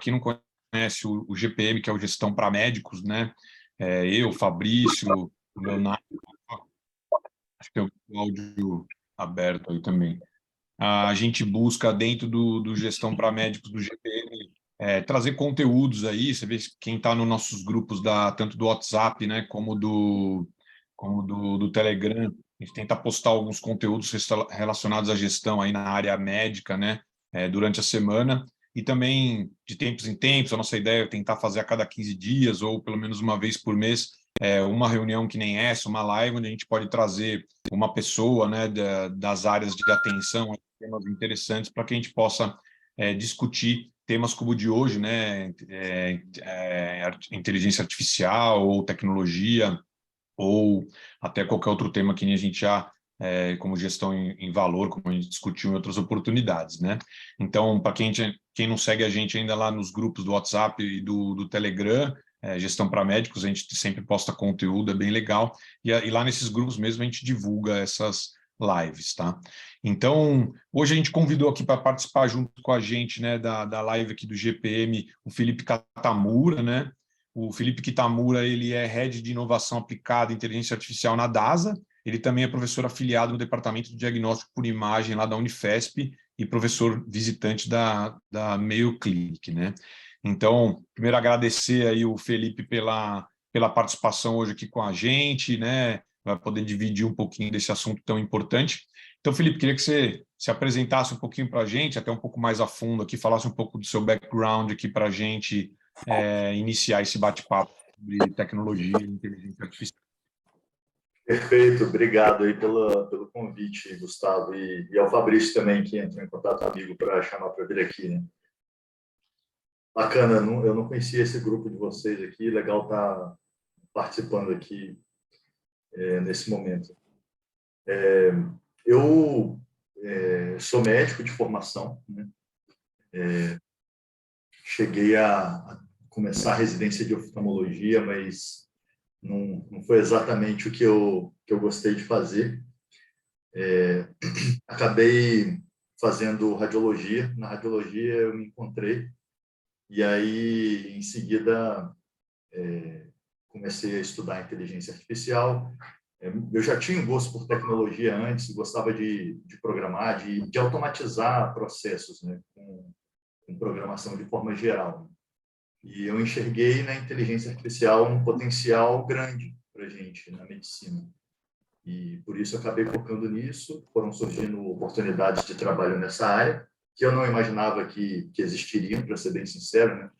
quem não conhece o GPM, que é o Gestão para Médicos, né? Eu, Fabrício, o Leonardo, acho que tem o áudio aberto aí também. A gente busca, dentro do Gestão para Médicos do GPM, trazer conteúdos aí. Você vê quem está nos nossos grupos, tanto do WhatsApp, né, como do Telegram. A gente tenta postar alguns conteúdos relacionados à gestão aí na área médica, né, durante a semana. E também, de tempos em tempos, a nossa ideia é tentar fazer a cada 15 dias, ou pelo menos uma vez por mês, uma reunião que nem essa, uma live, onde a gente pode trazer uma pessoa, né, das áreas de atenção, temas interessantes, para que a gente possa discutir temas como o de hoje, né, inteligência artificial ou tecnologia, ou até qualquer outro tema que a gente já, como gestão em valor, como a gente discutiu em outras oportunidades, né? Então, para quem não segue a gente ainda lá nos grupos do WhatsApp e do Telegram, Gestão para Médicos, a gente sempre posta conteúdo, é bem legal, e lá nesses grupos mesmo a gente divulga essas lives, tá? Então, hoje a gente convidou aqui para participar junto com a gente, né, da live aqui do GPM, o Felipe Kitamura, né? O Felipe Kitamura, ele é Head de Inovação Aplicada e Inteligência Artificial na DASA. Ele também é professor afiliado no Departamento de Diagnóstico por Imagem lá da Unifesp e professor visitante da Mayo Clinic, né? Então, primeiro agradecer aí o Felipe pela participação hoje aqui com a gente, né? Vai poder dividir um pouquinho desse assunto tão importante. Então, Felipe, queria que você se apresentasse um pouquinho para a gente, até um pouco mais a fundo aqui, falasse um pouco do seu background aqui para a gente iniciar esse bate-papo sobre tecnologia e inteligência artificial. Perfeito, obrigado aí pelo convite, Gustavo, e ao Fabrício também, que entrou em contato comigo para chamar para vir aqui, né? Bacana, eu não conhecia esse grupo de vocês aqui, legal estar participando aqui nesse momento. Eu sou médico de formação, né? Cheguei a começar a residência de oftalmologia, mas não foi exatamente o que eu gostei de fazer. Acabei fazendo radiologia. Na radiologia eu me encontrei e aí, em seguida, comecei a estudar inteligência artificial. Eu já tinha um gosto por tecnologia antes, gostava de programar, de automatizar processos, né, com programação de forma geral. E eu enxerguei na inteligência artificial um potencial grande para a gente na medicina. E por isso acabei focando nisso. Foram surgindo oportunidades de trabalho nessa área que eu não imaginava que existiriam, para ser bem sincero, né?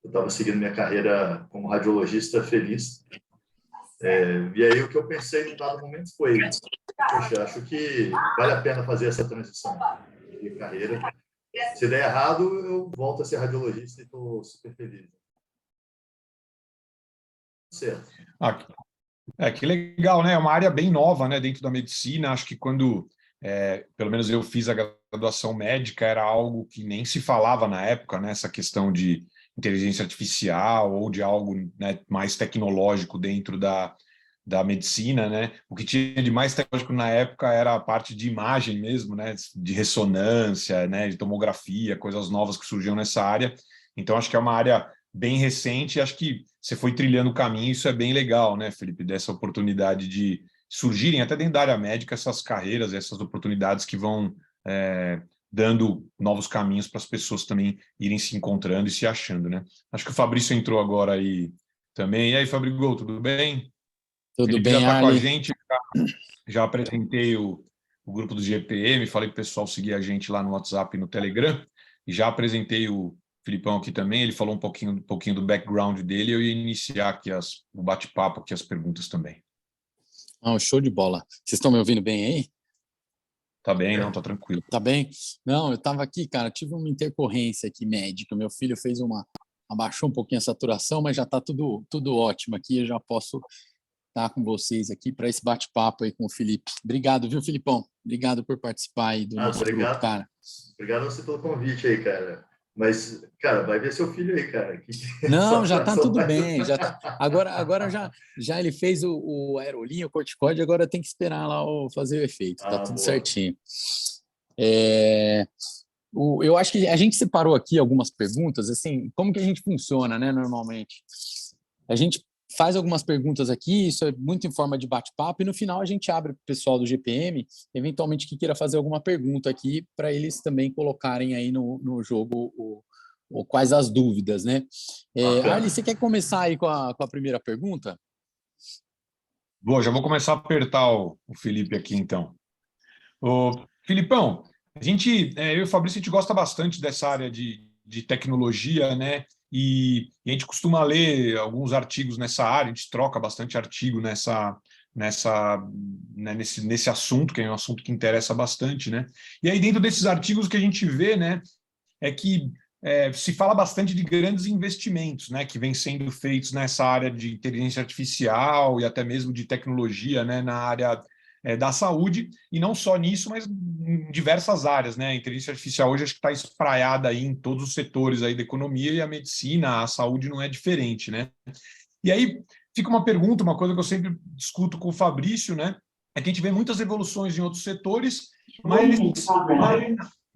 Eu estava seguindo minha carreira como radiologista feliz. E aí o que eu pensei em dado momento foi: poxa, acho que vale a pena fazer essa transição de carreira. Se der errado, eu volto a ser radiologista e estou super feliz. Certo. Que legal, né? É uma área bem nova, né, dentro da medicina. Acho que quando, pelo menos eu fiz a graduação médica, era algo que nem se falava na época, né? Essa questão de inteligência artificial ou de algo, né, mais tecnológico dentro da medicina, né? O que tinha de mais tecnológico na época era a parte de imagem mesmo, né? De ressonância, né? De tomografia, coisas novas que surgiam nessa área. Então, acho que é uma área bem recente, acho que você foi trilhando o caminho, isso é bem legal, né, Felipe, dessa oportunidade de surgirem até dentro da área médica essas carreiras, essas oportunidades que vão dando novos caminhos para as pessoas também irem se encontrando e se achando, né? Acho que o Fabrício entrou agora aí também. E aí, Fabrício, tudo bem? Tudo Felipe bem, já está com a Ali? gente, já apresentei o grupo do GPM, falei para o pessoal seguir a gente lá no WhatsApp e no Telegram, e já apresentei o Filipão aqui também, ele falou um pouquinho do background dele, eu ia iniciar aqui o bate-papo, aqui as perguntas também. Show de bola. Vocês estão me ouvindo bem aí? Tá bem, não, tá tranquilo. Tá bem? Não, eu estava aqui, cara, tive uma intercorrência aqui médica, meu filho abaixou um pouquinho a saturação, mas já está tudo ótimo aqui, eu já posso estar com vocês aqui para esse bate-papo aí com o Felipe. Obrigado, viu, Filipão? Obrigado por participar aí do nosso grupo, cara. Obrigado a você pelo convite aí, cara. Mas, cara, vai ver seu filho aí, cara. Não, já está tudo bem. Agora já ele fez o aerolinho, o corticóide, agora tem que esperar lá fazer o efeito. Tá tudo boa. certinho. Eu acho que a gente separou aqui algumas perguntas, assim, como que a gente funciona, né, normalmente? A gente faz algumas perguntas aqui, isso é muito em forma de bate-papo, e no final a gente abre para o pessoal do GPM, eventualmente que queira fazer alguma pergunta aqui, para eles também colocarem aí no jogo quais as dúvidas, né? Arli, você quer começar aí com a primeira pergunta? Boa, já vou começar a apertar o Felipe aqui, então. Ô, Filipão, eu e o Fabrício, a gente gosta bastante dessa área de tecnologia, né? E a gente costuma ler alguns artigos nessa área, a gente troca bastante artigo né, nesse assunto, que é um assunto que interessa bastante, né? E aí, dentro desses artigos, o que a gente vê, né, é que se fala bastante de grandes investimentos, né, que vêm sendo feitos nessa área de inteligência artificial e até mesmo de tecnologia, né, na área da saúde, e não só nisso, mas em diversas áreas, né? A inteligência artificial hoje acho que está espraiada aí em todos os setores aí da economia, e a medicina, a saúde não é diferente, né? E aí fica uma pergunta, uma coisa que eu sempre discuto com o Fabrício, né? É que a gente vê muitas evoluções em outros setores, mas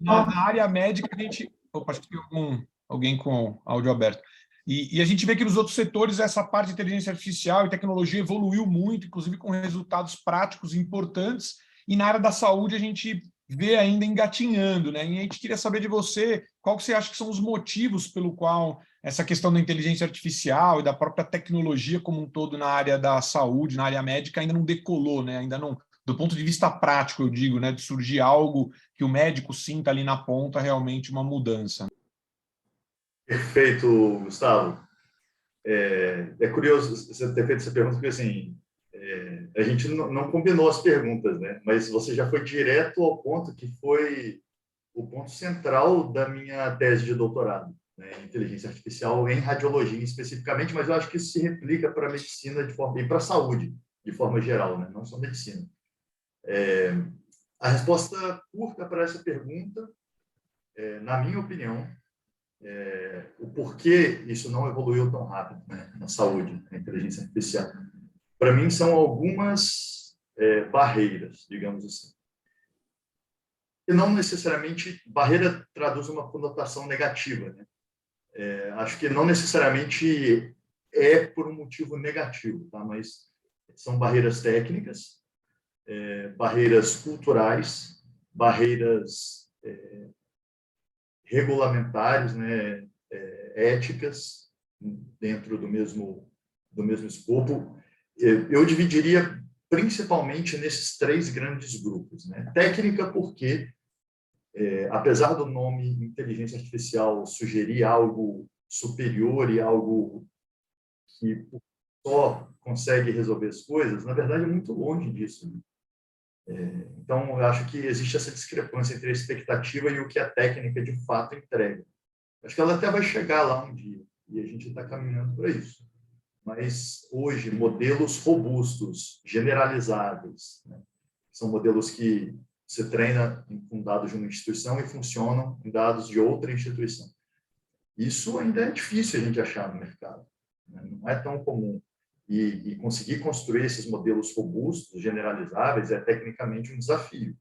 na área médica a gente... Opa, acho que tem alguém com áudio aberto. E a gente vê que nos outros setores essa parte de inteligência artificial e tecnologia evoluiu muito, inclusive com resultados práticos importantes, e na área da saúde a gente vê ainda engatinhando, né? E a gente queria saber de você qual que você acha que são os motivos pelo qual essa questão da inteligência artificial e da própria tecnologia como um todo na área da saúde, na área médica, ainda não decolou, né? Ainda não, do ponto de vista prático, eu digo, né? De surgir algo que o médico sinta ali na ponta realmente uma mudança. Perfeito, Gustavo. É curioso você ter feito essa pergunta, porque assim, a gente não combinou as perguntas, né? Mas você já foi direto ao ponto que foi o ponto central da minha tese de doutorado, né? Inteligência artificial em radiologia especificamente, mas eu acho que isso se replica para a medicina e para a saúde de forma geral, né? Não só medicina. A resposta curta para essa pergunta, na minha opinião, o porquê isso não evoluiu tão rápido, né, na saúde, na inteligência artificial. Para mim, são algumas barreiras, digamos assim. E não necessariamente, barreira traduz uma conotação negativa, né? Acho que não necessariamente é por um motivo negativo, tá? Mas são barreiras técnicas, barreiras culturais, barreiras regulamentares, né, éticas, dentro do mesmo escopo. Eu dividiria principalmente nesses três grandes grupos, né? Técnica, porque, apesar do nome inteligência artificial sugerir algo superior e algo que só consegue resolver as coisas, na verdade é muito longe disso, né? Então, eu acho que existe essa discrepância entre a expectativa e o que a técnica de fato entrega. Acho que ela até vai chegar lá um dia, e a gente está caminhando para isso. Mas, hoje, modelos robustos, generalizáveis, né? São modelos que você treina com dados de uma instituição e funcionam em dados de outra instituição. Isso ainda é difícil a gente achar no mercado, né? Não é tão comum. E conseguir construir esses modelos robustos, generalizáveis, é tecnicamente um desafio.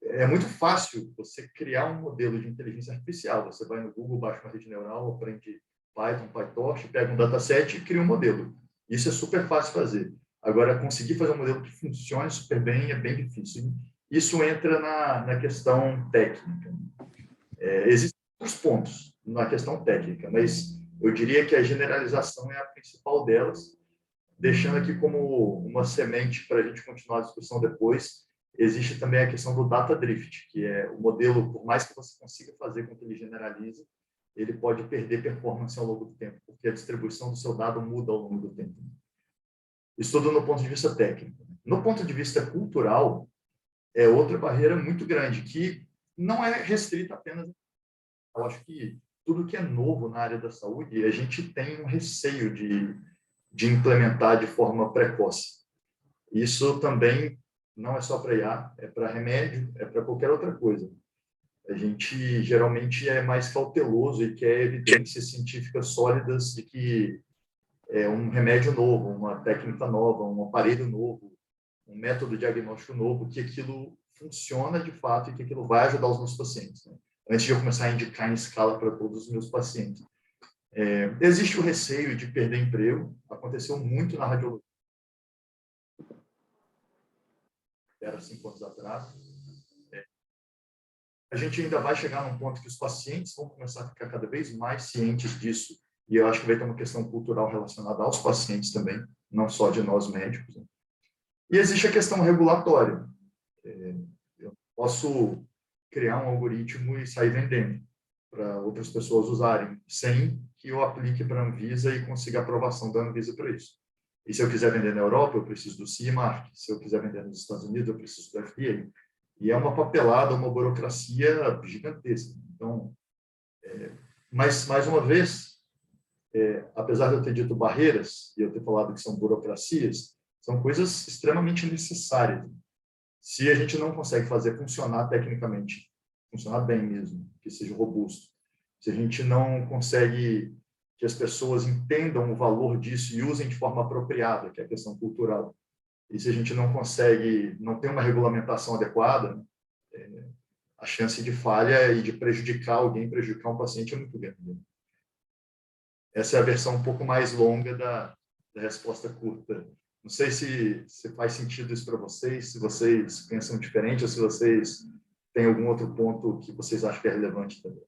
É muito fácil você criar um modelo de inteligência artificial. Você vai no Google, baixa uma rede neural, aprende Python, PyTorch, pega um dataset e cria um modelo. Isso é super fácil fazer. Agora, conseguir fazer um modelo que funcione super bem é bem difícil. Isso entra na questão técnica. Existem outros pontos na questão técnica, mas eu diria que a generalização é a principal delas, deixando aqui como uma semente para a gente continuar a discussão depois. Existe também a questão do data drift, que é o modelo, por mais que você consiga fazer com que ele generalize, ele pode perder performance ao longo do tempo, porque a distribuição do seu dado muda ao longo do tempo. Isso tudo no ponto de vista técnico. No ponto de vista cultural, é outra barreira muito grande, que não é restrita apenas... Eu acho que tudo que é novo na área da saúde, a gente tem um receio de implementar de forma precoce. Isso também não é só para IA, é para remédio, é para qualquer outra coisa. A gente geralmente é mais cauteloso e quer evidências científicas sólidas de que é um remédio novo, uma técnica nova, um aparelho novo, um método diagnóstico novo, que aquilo funciona de fato e que aquilo vai ajudar os meus pacientes, né? Antes de eu começar a indicar em escala para todos os meus pacientes. Existe o receio de perder emprego, aconteceu muito na radiologia. Era 5 anos atrás. A gente ainda vai chegar num ponto que os pacientes vão começar a ficar cada vez mais cientes disso, e eu acho que vai ter uma questão cultural relacionada aos pacientes também, não só de nós médicos, né? E existe a questão regulatória. Eu posso criar um algoritmo e sair vendendo para outras pessoas usarem, sem que eu aplique para a Anvisa e consiga aprovação da Anvisa para isso. E se eu quiser vender na Europa, eu preciso do CE Mark. Se eu quiser vender nos Estados Unidos, eu preciso do FDA. E é uma papelada, uma burocracia gigantesca. Então, mas, mais uma vez, apesar de eu ter dito barreiras, e eu ter falado que são burocracias, são coisas extremamente necessárias. Se a gente não consegue fazer funcionar tecnicamente, funcionar bem mesmo, que seja robusto, se a gente não consegue que as pessoas entendam o valor disso e usem de forma apropriada, que é a questão cultural, e se a gente não consegue, não tem uma regulamentação adequada, a chance de falha e de prejudicar alguém, prejudicar um paciente é muito grande. Essa é a versão um pouco mais longa da resposta curta. Não sei se faz sentido isso para vocês, se vocês pensam diferente ou se vocês têm algum outro ponto que vocês acham que é relevante também.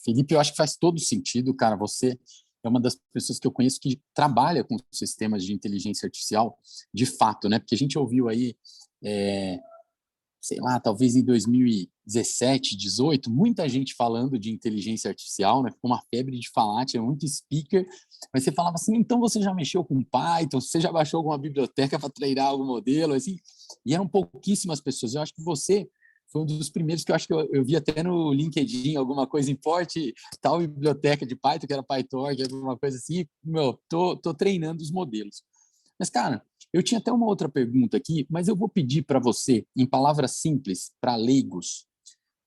Felipe, eu acho que faz todo sentido, cara. Você é uma das pessoas que eu conheço que trabalha com sistemas de inteligência artificial, de fato, né? Porque a gente ouviu aí, sei lá, talvez em 2017, 2018, muita gente falando de inteligência artificial, né? Ficou uma febre de falar, tinha muito speaker, mas você falava assim, então você já mexeu com Python, você já baixou alguma biblioteca para treinar algum modelo, assim, e eram pouquíssimas pessoas. Eu acho que você foi um dos primeiros que eu acho que eu vi até no LinkedIn, alguma coisa, importe tal biblioteca de Python, que era PyTorch, alguma coisa assim, tô treinando os modelos. Mas, cara, eu tinha até uma outra pergunta aqui, mas eu vou pedir para você, em palavras simples, para leigos,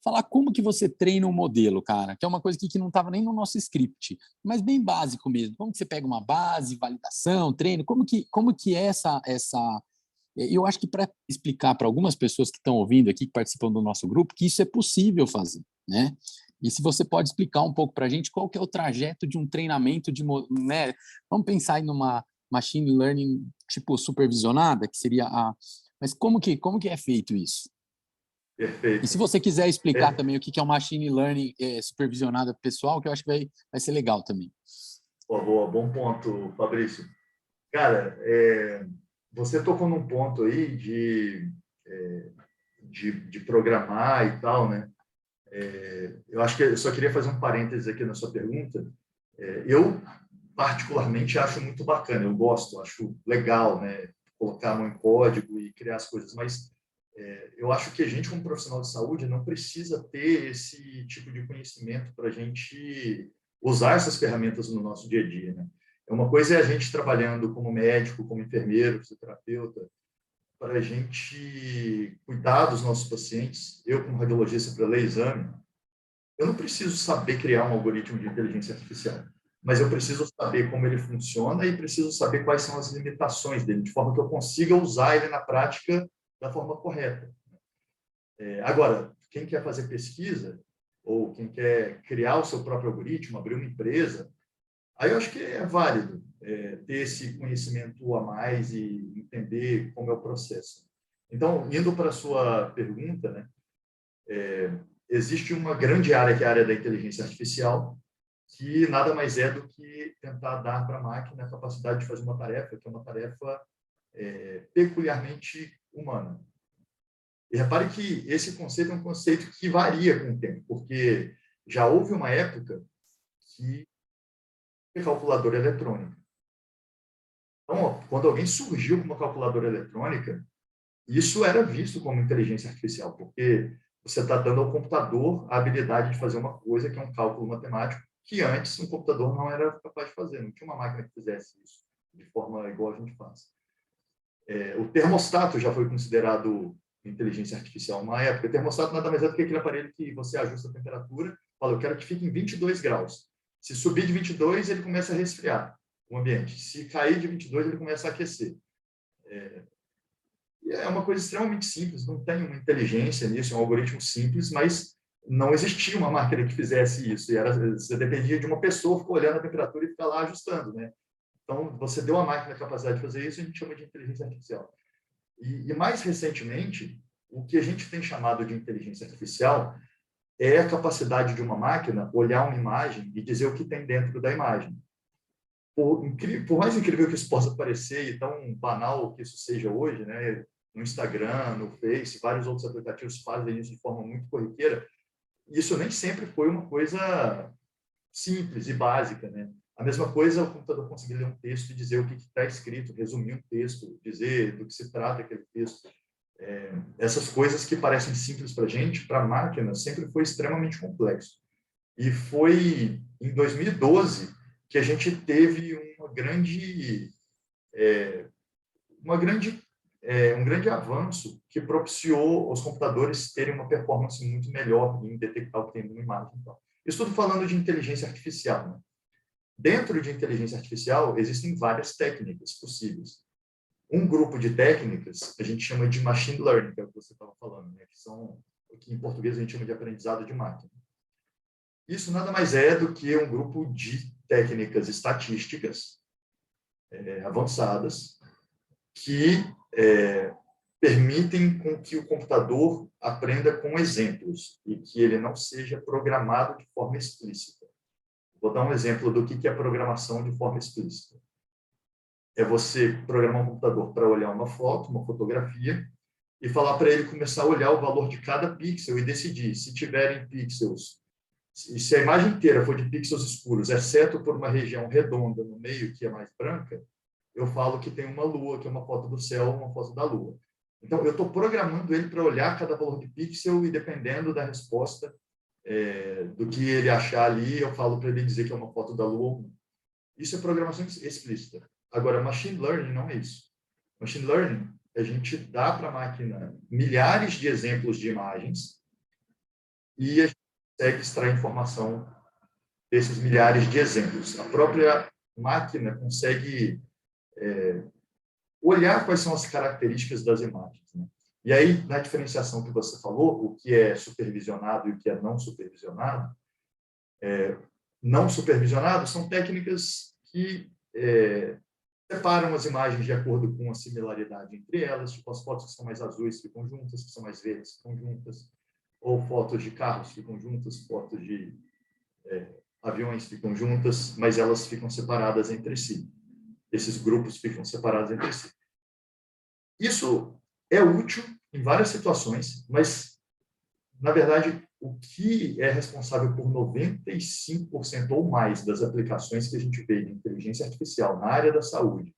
falar como que você treina um modelo, cara, que é uma coisa que não estava nem no nosso script, mas bem básico mesmo. Como que você pega uma base, validação, treino, como que é essa... Eu acho que para explicar para algumas pessoas que estão ouvindo aqui, que participam do nosso grupo, que isso é possível fazer, né? E se você pode explicar um pouco para a gente qual que é o trajeto de um treinamento de... né? Vamos pensar em numa machine learning tipo supervisionada, que seria a... Mas como que é feito isso? Perfeito. E se você quiser explicar também o que é o machine learning supervisionada pessoal, que eu acho que vai ser legal também. Boa, bom ponto, Fabrício. Cara, você tocou num ponto aí de programar e tal, né? Eu acho que eu só queria fazer um parênteses aqui na sua pergunta. Eu, particularmente, acho muito bacana, eu gosto, acho legal, né? Colocar a mão em código e criar as coisas, mas eu acho que a gente, como profissional de saúde, não precisa ter esse tipo de conhecimento para a gente usar essas ferramentas no nosso dia a dia, né? Uma coisa é a gente trabalhando como médico, como enfermeiro, fisioterapeuta, para a gente cuidar dos nossos pacientes. Eu, como radiologista, para ler exame, eu não preciso saber criar um algoritmo de inteligência artificial, mas eu preciso saber como ele funciona e preciso saber quais são as limitações dele, de forma que eu consiga usar ele na prática da forma correta. Agora, quem quer fazer pesquisa ou quem quer criar o seu próprio algoritmo, abrir uma empresa, aí eu acho que é válido ter esse conhecimento a mais e entender como é o processo. Então, indo para a sua pergunta, né, existe uma grande área, que é a área da inteligência artificial, que nada mais é do que tentar dar para a máquina a capacidade de fazer uma tarefa, que é uma tarefa peculiarmente humana. E repare que esse conceito é um conceito que varia com o tempo, porque já houve uma época que calculadora eletrônica. Então, quando alguém surgiu com uma calculadora eletrônica, isso era visto como inteligência artificial, porque você está dando ao computador a habilidade de fazer uma coisa que é um cálculo matemático que antes um computador não era capaz de fazer, não tinha uma máquina que fizesse isso de forma igual a gente faz. O termostato já foi considerado inteligência artificial uma época. O termostato nada mais é do que aquele aparelho que você ajusta a temperatura, fala, eu quero que fique em 22 graus. Se subir de 22, ele começa a resfriar o ambiente. Se cair de 22, ele começa a aquecer. E é uma coisa extremamente simples, não tem uma inteligência nisso, é um algoritmo simples, mas não existia uma máquina que fizesse isso. E você dependia de uma pessoa ficar olhando a temperatura e ficar lá ajustando, né? Então, você deu à máquina a capacidade de fazer isso, a gente chama de inteligência artificial. E mais recentemente, o que a gente tem chamado de inteligência artificial é a capacidade de uma máquina olhar uma imagem e dizer o que tem dentro da imagem. Por mais incrível que isso possa parecer e tão banal que isso seja hoje, né? No Instagram, no Face, vários outros aplicativos fazem isso de forma muito corriqueira, isso nem sempre foi uma coisa simples e básica, né? A mesma coisa, o computador conseguir ler um texto e dizer o que está escrito, resumir um texto, dizer do que se trata aquele texto. Essas coisas que parecem simples para a gente, para a máquina, sempre foi extremamente complexo. E foi em 2012 que a gente teve um grande avanço que propiciou os computadores terem uma performance muito melhor em detectar o que tem numa imagem. Então, isso tudo falando de inteligência artificial, né? Dentro de inteligência artificial, existem várias técnicas possíveis. Um grupo de técnicas a gente chama de machine learning, que é o que você estava falando, né? Que são o que em português a gente chama de aprendizado de máquina. Isso nada mais é do que um grupo de técnicas estatísticas avançadas que permitem com que o computador aprenda com exemplos e que ele não seja programado de forma explícita. Vou dar um exemplo do que é programação de forma explícita. É você programar um computador para olhar uma foto, uma fotografia, e falar para ele começar a olhar o valor de cada pixel e decidir se tiverem pixels, se a imagem inteira for de pixels escuros, exceto por uma região redonda no meio que é mais branca, eu falo que tem uma lua, que é uma foto do céu, uma foto da lua. Então, eu estou programando ele para olhar cada valor de pixel e, dependendo da resposta do que ele achar ali, eu falo para ele dizer que é uma foto da lua ou não. Isso é programação explícita. Agora, machine learning não é isso. Machine learning, a gente dá para a máquina milhares de exemplos de imagens e a gente consegue extrair informação desses milhares de exemplos. A própria máquina consegue olhar quais são as características das imagens, né? E aí, na diferenciação que você falou, o que é supervisionado e o que é não supervisionado, não supervisionado são técnicas que separam as imagens de acordo com a similaridade entre elas, tipo as fotos que são mais azuis ficam juntas, que são mais verdes ficam juntas, ou fotos de carros ficam juntas, fotos de aviões ficam juntas, mas elas ficam separadas entre si. Esses grupos ficam separados entre si. Isso é útil em várias situações, mas, na verdade, o que é responsável por 95% ou mais das aplicações que a gente vê de inteligência artificial na área da saúde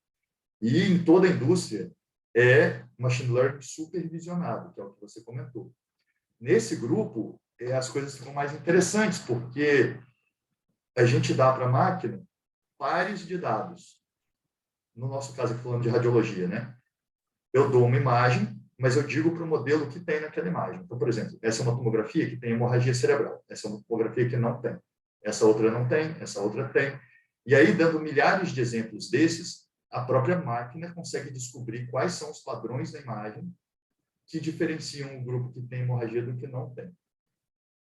e em toda a indústria é machine learning supervisionado, que é o que você comentou. Nesse grupo, as coisas ficam mais interessantes, porque a gente dá para a máquina pares de dados. No nosso caso, aqui falando de radiologia, né? Eu dou uma imagem, mas eu digo para o modelo o que tem naquela imagem. Então, por exemplo, essa é uma tomografia que tem hemorragia cerebral. Essa é uma tomografia que não tem. Essa outra não tem, essa outra tem. E aí, dando milhares de exemplos desses, a própria máquina consegue descobrir quais são os padrões da imagem que diferenciam o grupo que tem hemorragia do que não tem.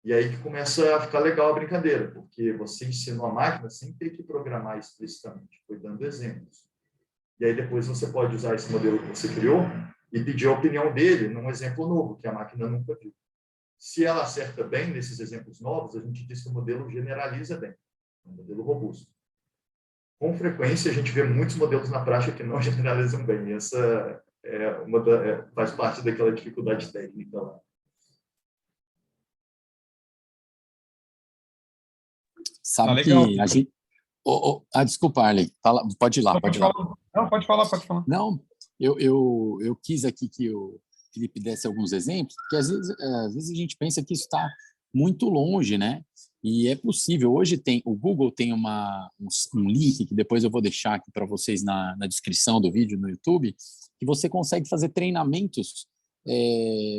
E aí que começa a ficar legal a brincadeira, porque você ensinou a máquina sem ter que programar explicitamente, foi dando exemplos. E aí depois você pode usar esse modelo que você criou e pedir a opinião dele num exemplo novo, que a máquina nunca viu. Se ela acerta bem nesses exemplos novos, a gente diz que o modelo generaliza bem, é um modelo robusto. Com frequência, a gente vê muitos modelos na prática que não generalizam bem. Essa faz parte daquela dificuldade técnica lá. Sabe que a gente... desculpa, Arley. Pode ir lá, pode ir lá. Não, pode falar. Não, eu quis aqui que o Felipe desse alguns exemplos, porque às vezes a gente pensa que isso está muito longe, né? E é possível. Hoje o Google tem um link que depois eu vou deixar aqui para vocês na descrição do vídeo no YouTube, que você consegue fazer treinamentos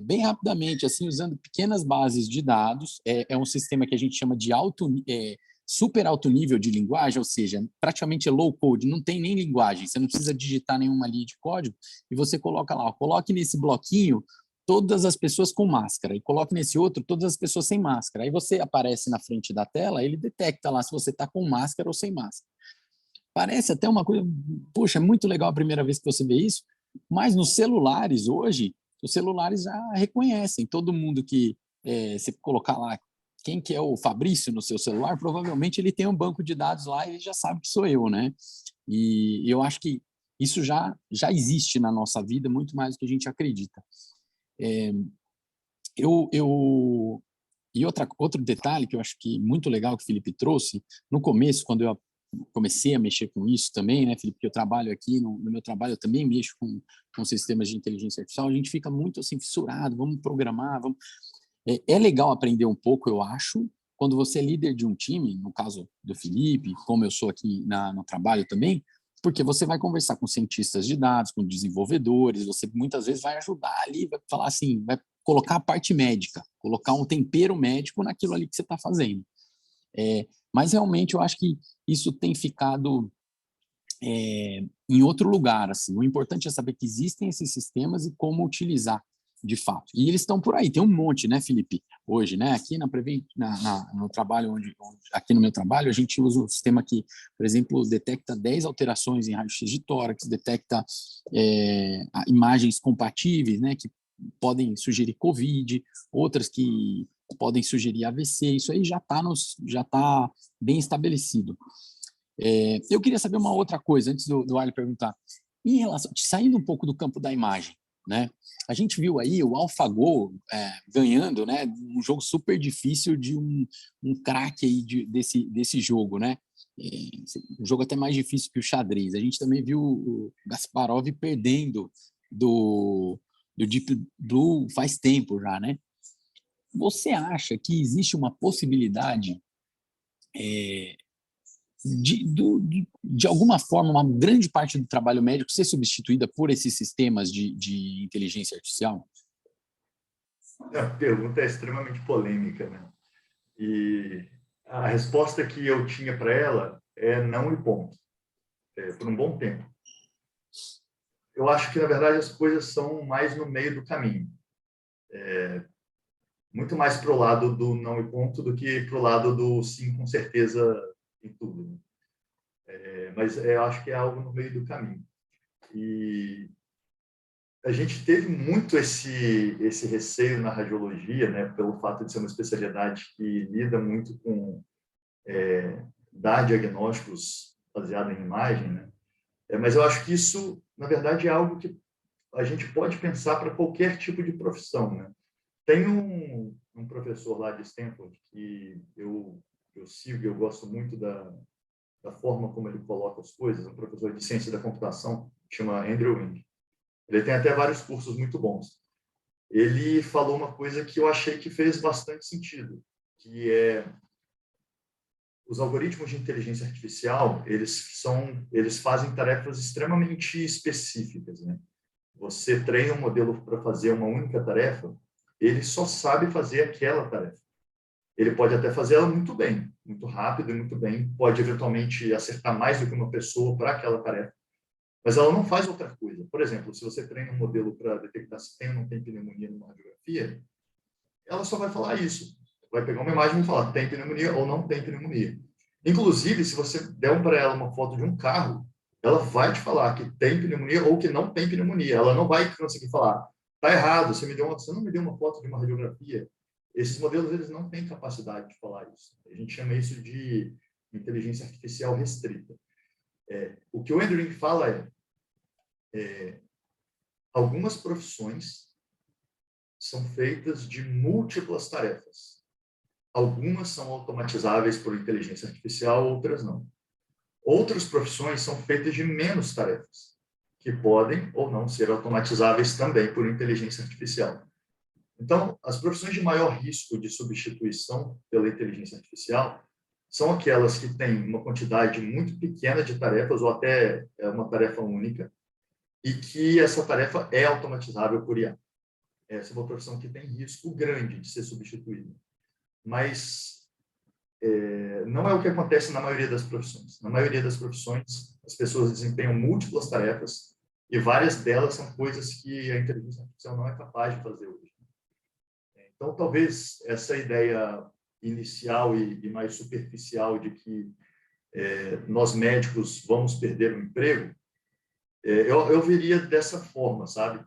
bem rapidamente, assim, usando pequenas bases de dados. É um sistema que a gente chama de super alto nível de linguagem, ou seja, praticamente low code, não tem nem linguagem, você não precisa digitar nenhuma linha de código, e você coloca lá, ó, coloque nesse bloquinho todas as pessoas com máscara, e coloque nesse outro todas as pessoas sem máscara. Aí você aparece na frente da tela, ele detecta lá se você está com máscara ou sem máscara. Parece até uma coisa, poxa, é muito legal a primeira vez que você vê isso, mas nos celulares hoje, os celulares já reconhecem. Todo mundo que você colocar lá quem que é o Fabrício no seu celular, provavelmente ele tem um banco de dados lá e ele já sabe que sou eu, né? E eu acho que isso já existe na nossa vida muito mais do que a gente acredita. E outro detalhe que eu acho que muito legal que o Felipe trouxe, no começo, quando eu comecei a mexer com isso também, né, Felipe, que eu trabalho aqui, no meu trabalho eu também mexo com sistemas de inteligência artificial, a gente fica muito assim, fissurado, vamos programar, vamos... É legal aprender um pouco, eu acho, quando você é líder de um time, no caso do Felipe, como eu sou aqui no trabalho também, porque você vai conversar com cientistas de dados, com desenvolvedores, você muitas vezes vai ajudar ali, vai falar assim, vai colocar a parte médica, colocar um tempero médico naquilo ali que você está fazendo. Mas realmente eu acho que isso tem ficado em outro lugar. Assim. O importante é saber que existem esses sistemas e como utilizar de fato. E eles estão por aí, tem um monte, né, Felipe? Hoje, né? Aqui no trabalho, aqui no meu trabalho, a gente usa um sistema que, por exemplo, detecta 10 alterações em raio-x de tórax, detecta imagens compatíveis, né, que podem sugerir COVID, outras que podem sugerir AVC, isso aí já está bem estabelecido. Eu queria saber uma outra coisa, antes do Ali perguntar. Em relação, saindo um pouco do campo da imagem, né? A gente viu aí o AlphaGo ganhando, né, um jogo super difícil de um craque aí desse jogo, né? Um jogo até mais difícil que o xadrez. A gente também viu o Kasparov perdendo do Deep Blue faz tempo já, né? Você acha que existe uma possibilidade de alguma forma, uma grande parte do trabalho médico ser substituída por esses sistemas de inteligência artificial? A pergunta é extremamente polêmica, né? E a resposta que eu tinha para ela é não e ponto, por um bom tempo. Eu acho que, na verdade, as coisas são mais no meio do caminho. Muito mais para o lado do não e ponto do que para o lado do sim, com certeza, em tudo. Né? Mas eu acho que é algo no meio do caminho. E a gente teve muito esse receio na radiologia, né, pelo fato de ser uma especialidade que lida muito com dar diagnósticos baseados em imagem, né? Mas eu acho que isso, na verdade, é algo que a gente pode pensar para qualquer tipo de profissão, né? Tem um professor lá de Stanford que eu sigo, eu gosto muito da forma como ele coloca as coisas, um professor de ciência da computação, chama Andrew Ng. Ele tem até vários cursos muito bons. Ele falou uma coisa que eu achei que fez bastante sentido, que é os algoritmos de inteligência artificial, eles fazem tarefas extremamente específicas, né? Você treina um modelo para fazer uma única tarefa, ele só sabe fazer aquela tarefa. Ele pode até fazer ela muito bem, muito rápido e muito bem, pode eventualmente acertar mais do que uma pessoa para aquela tarefa, mas ela não faz outra coisa. Por exemplo, se você treina um modelo para detectar se tem ou não tem pneumonia numa radiografia, ela só vai falar isso. Vai pegar uma imagem e falar tem pneumonia ou não tem pneumonia. Inclusive, se você der para ela uma foto de um carro, ela vai te falar que tem pneumonia ou que não tem pneumonia. Ela não vai conseguir falar, tá errado, você não me deu uma foto de uma radiografia. Esses modelos, eles não têm capacidade de falar isso. A gente chama isso de inteligência artificial restrita. O que o Andrew Ng fala algumas profissões são feitas de múltiplas tarefas. Algumas são automatizáveis por inteligência artificial, outras não. Outras profissões são feitas de menos tarefas, que podem ou não ser automatizáveis também por inteligência artificial. Então, as profissões de maior risco de substituição pela inteligência artificial são aquelas que têm uma quantidade muito pequena de tarefas, ou até uma tarefa única, e que essa tarefa é automatizável por IA. Essa é uma profissão que tem risco grande de ser substituída. Mas não é o que acontece na maioria das profissões. Na maioria das profissões, as pessoas desempenham múltiplas tarefas e várias delas são coisas que a inteligência artificial não é capaz de fazer hoje. Então, talvez essa ideia inicial e mais superficial de que nós médicos vamos perder o emprego, eu veria dessa forma, sabe?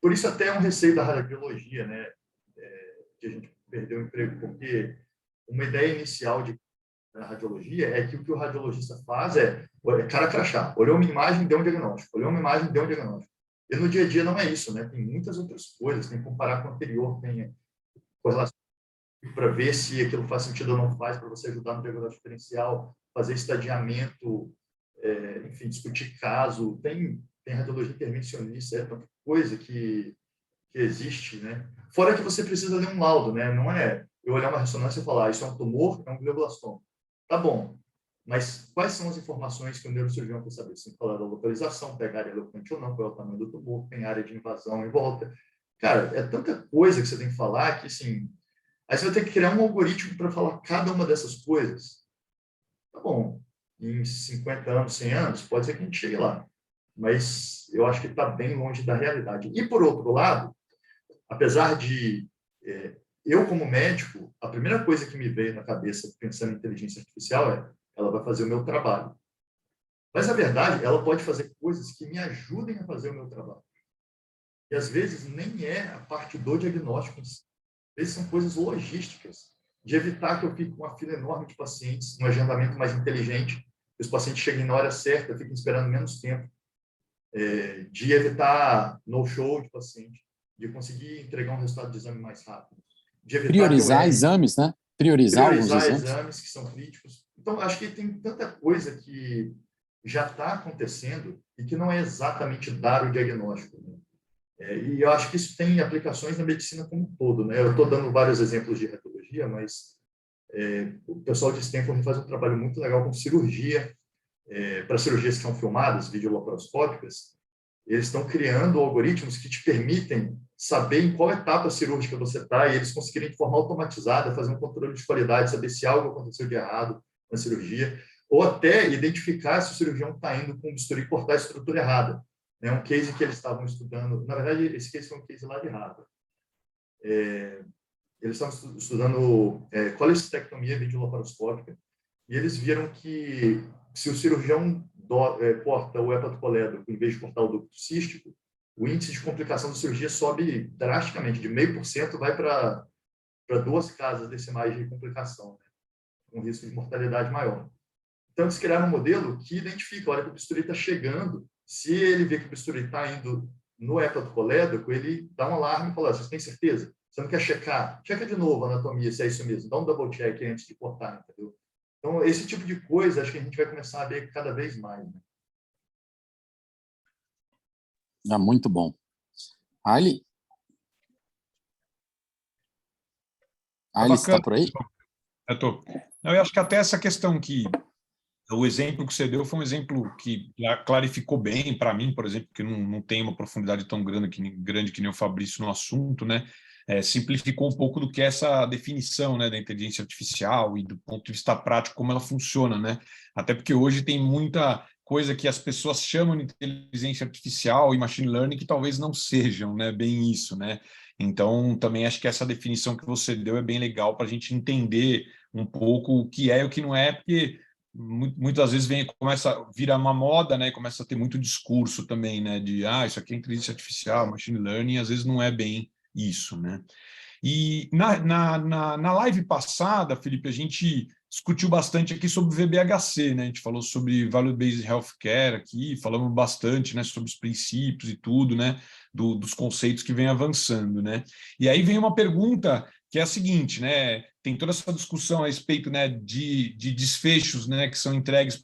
Por isso até é um receio da radiologia, né? Que a gente perdeu o emprego, porque uma ideia inicial da radiologia é que o que o radiologista faz é cara crachá, olhou uma imagem, deu um diagnóstico, olhou uma imagem, deu um diagnóstico. E no dia a dia não é isso, né? Tem muitas outras coisas, tem que comparar com o anterior, tem correlação para ver se aquilo faz sentido ou não faz, para você ajudar no diagnóstico diferencial, fazer estadiamento, enfim, discutir caso. Tem radiologia intervencionista, é tanta coisa que existe, né? Fora que você precisa ler um laudo, né? Não é eu olhar uma ressonância e falar, isso é um tumor, é um glioblastoma. Tá bom, mas quais são as informações que o neurocirurgião quer saber? Você tem que falar da localização, pegar área locante ou não, qual é o tamanho do tumor, tem área de invasão em volta. Cara, é tanta coisa que você tem que falar que, assim, aí você vai ter que criar um algoritmo para falar cada uma dessas coisas. Tá bom, em 50 anos, 100 anos, pode ser que a gente chegue lá. Mas eu acho que está bem longe da realidade. E, por outro lado, apesar de eu, como médico, a primeira coisa que me veio na cabeça pensando em inteligência artificial é ela vai fazer o meu trabalho. Mas, na verdade, ela pode fazer coisas que me ajudem a fazer o meu trabalho. E, às vezes, nem é a parte do diagnóstico em si. Às vezes, são coisas logísticas, de evitar que eu fique com uma fila enorme de pacientes, um agendamento mais inteligente, que os pacientes cheguem na hora certa, fiquem esperando menos tempo, de evitar no-show de paciente, de conseguir entregar um resultado de exame mais rápido, de evitar priorizar exames, né? Priorizar alguns exames que são críticos. Então, acho que tem tanta coisa que já está acontecendo e que não é exatamente dar o diagnóstico, né? E eu acho que isso tem aplicações na medicina como um todo, né? Eu estou dando vários exemplos de radiologia, mas o pessoal de Stanford faz um trabalho muito legal com cirurgia, para cirurgias que são filmadas, videolaparoscópicas. Eles estão criando algoritmos que te permitem saber em qual etapa cirúrgica você está e eles conseguirem de forma automatizada fazer um controle de qualidade, saber se algo aconteceu de errado na cirurgia, ou até identificar se o cirurgião está indo com o bisturi cortar a estrutura errada. É um case que eles estavam estudando, na verdade, esse case foi um case lá de Harvard. Eles estavam estudando colestectomia videolaparoscópica e eles viram que se o cirurgião corta o hepatocolédroco em vez de cortar o ducto cístico, o índice de complicação da cirurgia sobe drasticamente, de 0,5% vai para 2 casas decimais de complicação, né? Com risco de mortalidade maior. Então, eles criaram um modelo que identifica a hora que o bisturi está chegando, se ele vê que o bisturi está indo no hepatocolédroco, ele dá um alarme e fala, vocês têm certeza? Você não quer checar? Checa de novo a anatomia, se é isso mesmo. Dá um double check antes de cortar, entendeu? Então, esse tipo de coisa, acho que a gente vai começar a ver cada vez mais, né? Muito bom. Ali você está por aí? Eu estou. Eu acho que até essa questão que o exemplo que você deu foi um exemplo que clarificou bem para mim, por exemplo, que não tem uma profundidade tão grande que nem o Fabrício no assunto, né? Simplificou um pouco do que é essa definição, né, da inteligência artificial e do ponto de vista prático, como ela funciona, né? Até porque hoje tem muita coisa que as pessoas chamam de inteligência artificial e machine learning que talvez não sejam, né, bem isso, né? Então, também acho que essa definição que você deu é bem legal para a gente entender um pouco o que é e o que não é, porque muitas vezes começa a virar uma moda, né? Começa a ter muito discurso também, né? De isso aqui é inteligência artificial, machine learning, às vezes não é bem isso, né? E na live passada, Felipe, a gente discutiu bastante aqui sobre VBHC, né? A gente falou sobre Value-Based Healthcare aqui, falamos bastante, né, sobre os princípios e tudo, né? Dos conceitos que vem avançando, né? E aí vem uma pergunta que é a seguinte, né? Tem toda essa discussão a respeito, né, de desfechos, né, que são entregues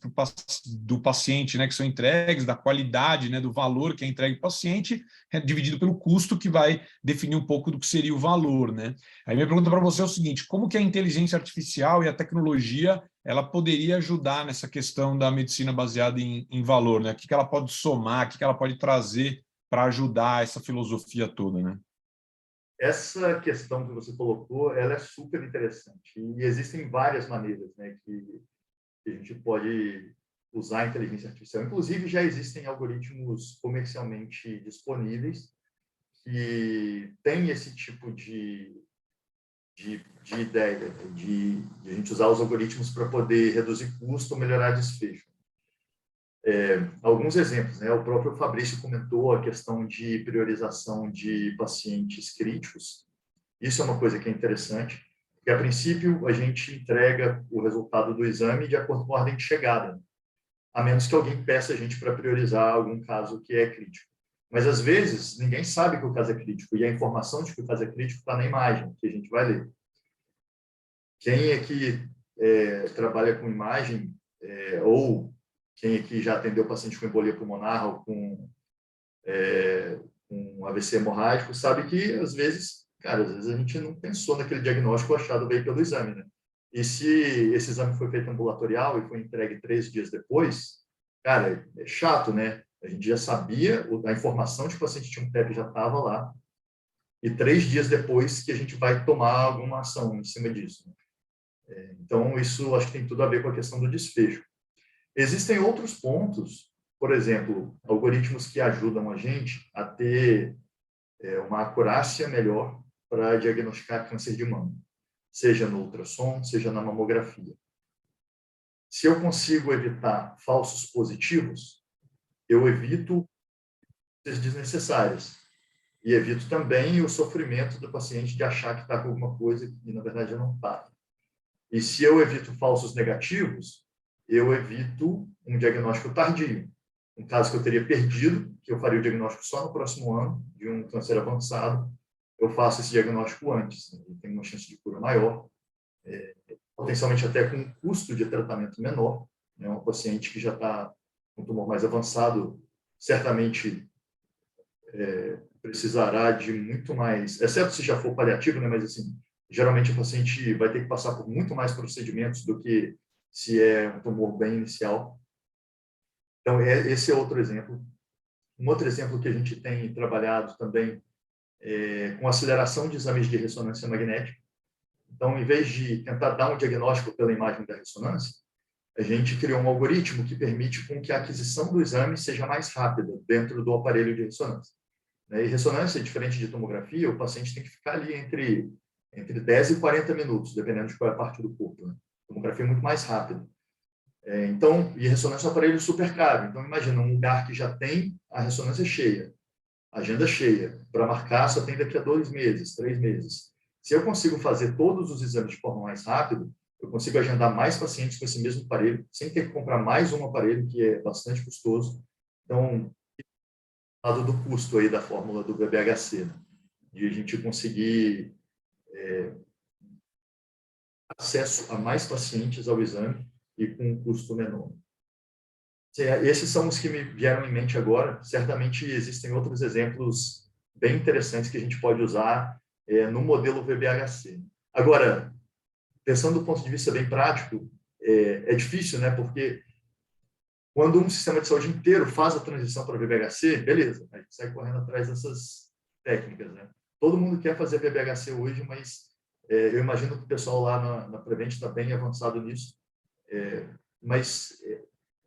do paciente, né, que são entregues, da qualidade, né, do valor que é entregue para o paciente, dividido pelo custo, que vai definir um pouco do que seria o valor, né? Aí minha pergunta para você é o seguinte: como que a inteligência artificial e a tecnologia ela poderia ajudar nessa questão da medicina baseada em valor, né? O que ela pode somar, o que ela pode trazer para ajudar essa filosofia toda, né? essa questão que você colocou, ela é super interessante. E existem várias maneiras, né, que a gente pode usar a inteligência artificial. Inclusive, já existem algoritmos comercialmente disponíveis que têm esse tipo de ideia, de a gente usar os algoritmos para poder reduzir custo ou melhorar desfecho. Alguns exemplos, né? O próprio Fabrício comentou a questão de priorização de pacientes críticos. Isso é uma coisa que é interessante, porque, a princípio, a gente entrega o resultado do exame de acordo com a ordem de chegada, a menos que alguém peça a gente para priorizar algum caso que é crítico. Mas, às vezes, ninguém sabe que o caso é crítico, e a informação de que o caso é crítico está na imagem, que a gente vai ler. Quem aqui trabalha com imagem, ou quem aqui já atendeu paciente com embolia pulmonar ou com um AVC hemorrágico, sabe que, às vezes, cara, às vezes a gente não pensou naquele diagnóstico achado bem pelo exame, né? E se esse exame foi feito ambulatorial e foi entregue 3 dias depois, cara, é chato, né? A gente já sabia, a informação de que o paciente tinha um TEP já estava lá, e 3 dias depois que a gente vai tomar alguma ação em cima disso. Então, isso acho que tem tudo a ver com a questão do desfecho. Existem outros pontos, por exemplo, algoritmos que ajudam a gente a ter uma acurácia melhor para diagnosticar câncer de mama, seja no ultrassom, seja na mamografia. Se eu consigo evitar falsos positivos, eu evito coisas desnecessárias e evito também o sofrimento do paciente de achar que está com alguma coisa e, na verdade, não está. E se eu evito falsos negativos, eu evito um diagnóstico tardio. Um caso que eu teria perdido, que eu faria o diagnóstico só no próximo ano, de um câncer avançado, eu faço esse diagnóstico antes. Né? Tem uma chance de cura maior, potencialmente até com um custo de tratamento menor. Né? Um paciente que já está com um tumor mais avançado, certamente precisará de muito mais, exceto se já for paliativo, né? Mas assim, geralmente o paciente vai ter que passar por muito mais procedimentos do que se é um tumor bem inicial. Então, esse é outro exemplo. Um outro exemplo que a gente tem trabalhado também com aceleração de exames de ressonância magnética. Então, em vez de tentar dar um diagnóstico pela imagem da ressonância, a gente criou um algoritmo que permite com que a aquisição do exame seja mais rápida dentro do aparelho de ressonância. E ressonância, diferente de tomografia, o paciente tem que ficar ali entre 10 e 40 minutos, dependendo de qual é a parte do corpo. Né? Tomografia é muito mais rápida. Então, e ressonância é um aparelho super caro. Então, imagina um lugar que já tem a ressonância cheia, agenda cheia, para marcar só tem daqui a 2 meses, 3 meses. Se eu consigo fazer todos os exames de forma mais rápida, eu consigo agendar mais pacientes com esse mesmo aparelho, sem ter que comprar mais um aparelho, que é bastante custoso. Então, lado do custo aí da fórmula do BBHC, né? De a gente conseguir acesso a mais pacientes ao exame e com um custo menor. Esses são os que me vieram em mente agora. Certamente existem outros exemplos bem interessantes que a gente pode usar no modelo VBHC. Agora, pensando do ponto de vista bem prático, é difícil, né? Porque quando um sistema de saúde inteiro faz a transição para VBHC, beleza, a gente sai correndo atrás dessas técnicas, né? Todo mundo quer fazer VBHC hoje, mas eu imagino que o pessoal lá na Prevent está bem avançado nisso. Mas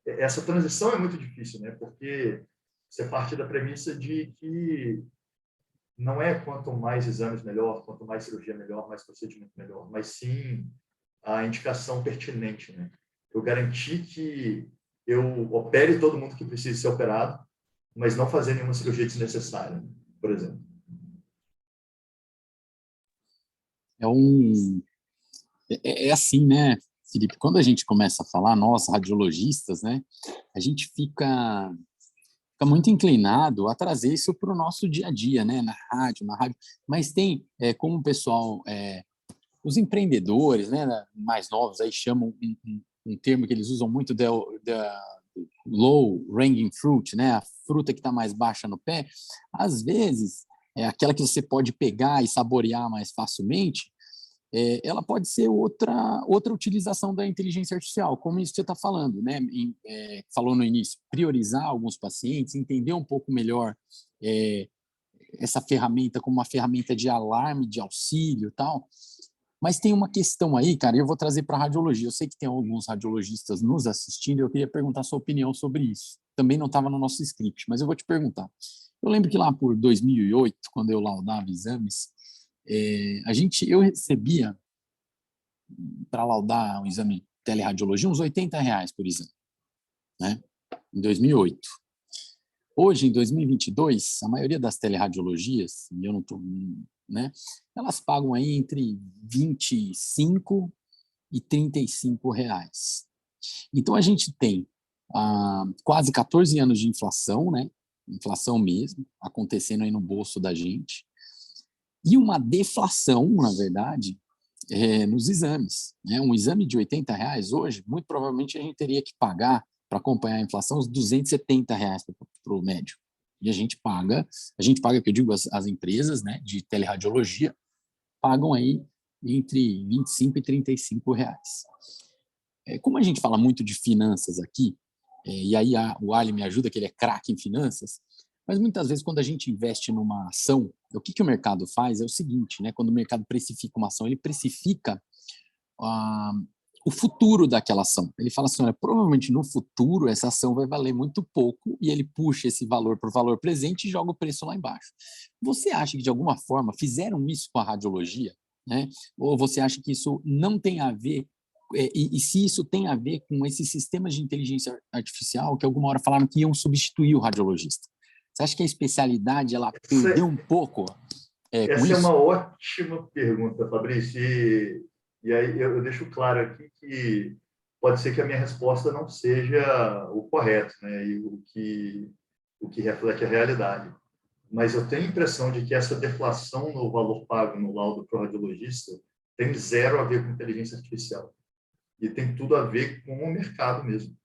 essa transição é muito difícil, né? Porque você parte da premissa de que não é quanto mais exames melhor, quanto mais cirurgia melhor, mais procedimento melhor, mas sim a indicação pertinente, né? Eu garantir que eu opere todo mundo que precisa ser operado, mas não fazer nenhuma cirurgia desnecessária, por exemplo. É assim, né, Felipe? Quando a gente começa a falar, nós, radiologistas, né, a gente fica muito inclinado a trazer isso para o nosso dia a dia, né, na rádio, mas tem, como o pessoal, os empreendedores, né, mais novos, aí chamam um termo que eles usam muito, da low hanging fruit, né, a fruta que está mais baixa no pé, às vezes, aquela que você pode pegar e saborear mais facilmente, ela pode ser outra utilização da inteligência artificial, como isso que você está falando, né? Falou no início, priorizar alguns pacientes, entender um pouco melhor essa ferramenta como uma ferramenta de alarme, de auxílio e tal. Mas tem uma questão aí, cara, e eu vou trazer para a radiologia. Eu sei que tem alguns radiologistas nos assistindo, eu queria perguntar a sua opinião sobre isso. Também não estava no nosso script, mas eu vou te perguntar. Eu lembro que lá por 2008, quando eu laudava exames, eu recebia, para laudar um exame de teleradiologia, uns R$ 80 por exame, né? Em 2008. Hoje, em 2022, a maioria das teleradiologias, e eu não estou, né, elas pagam aí entre R$ 25 e R$ 35. Então, a gente tem quase 14 anos de inflação, né? Inflação mesmo, acontecendo aí no bolso da gente, e uma deflação, na verdade, nos exames, né? Um exame de R$ 80 hoje, muito provavelmente a gente teria que pagar, para acompanhar a inflação, os R$ 270 para o médico. E a gente paga, que eu digo, as empresas, né, de teleradiologia, pagam aí entre R$ 25 e R$ 35. Como a gente fala muito de finanças aqui, e aí o Ali me ajuda, que ele é craque em finanças, mas muitas vezes quando a gente investe numa ação, o que o mercado faz é o seguinte, né? Quando o mercado precifica uma ação, ele precifica o futuro daquela ação. Ele fala assim, olha, provavelmente no futuro essa ação vai valer muito pouco, e ele puxa esse valor para o valor presente e joga o preço lá embaixo. Você acha que de alguma forma fizeram isso com a radiologia, né? Ou você acha que isso não tem a ver, e se isso tem a ver com esses sistemas de inteligência artificial que alguma hora falaram que iam substituir o radiologista? Você acha que a especialidade ela perdeu um pouco com Essa isso? é uma ótima pergunta, Fabrício. E aí eu deixo claro aqui que pode ser que a minha resposta não seja o correto, né? E o que reflete a realidade. Mas eu tenho a impressão de que essa deflação no valor pago no laudo para o radiologista tem zero a ver com inteligência artificial. E tem tudo a ver com o mercado mesmo.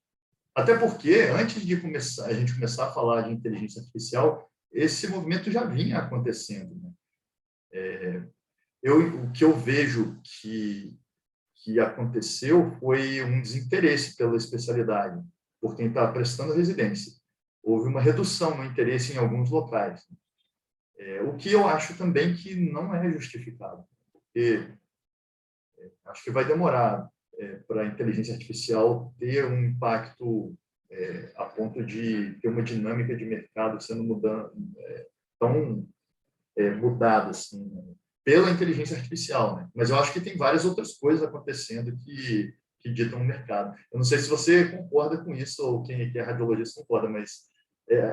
Até porque, antes de a gente começar a falar de inteligência artificial, esse movimento já vinha acontecendo, né? O que eu vejo que aconteceu foi um desinteresse pela especialidade, por quem está prestando residência. Houve uma redução no interesse em alguns locais. O que eu acho também que não é justificado, porque acho que vai demorar para a inteligência artificial ter um impacto a ponto de ter uma dinâmica de mercado sendo tão mudada assim, né, pela inteligência artificial, né? Mas eu acho que tem várias outras coisas acontecendo que ditam o mercado. Eu não sei se você concorda com isso ou quem é radiologista concorda, mas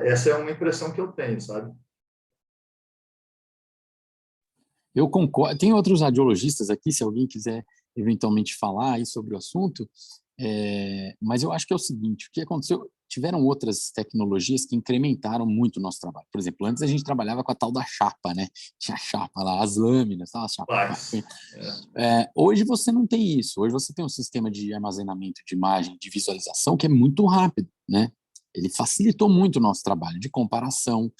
essa é uma impressão que eu tenho, sabe? Eu concordo. Tem outros radiologistas aqui, se alguém quiser eventualmente falar aí sobre o assunto, mas eu acho que é o seguinte, o que aconteceu, tiveram outras tecnologias que incrementaram muito o nosso trabalho. Por exemplo, antes a gente trabalhava com a tal da chapa, né? Tinha a chapa lá, as lâminas, tá? As chapas. Hoje você não tem isso. Hoje você tem um sistema de armazenamento de imagem, de visualização, que é muito rápido, né? Ele facilitou muito o nosso trabalho de comparação.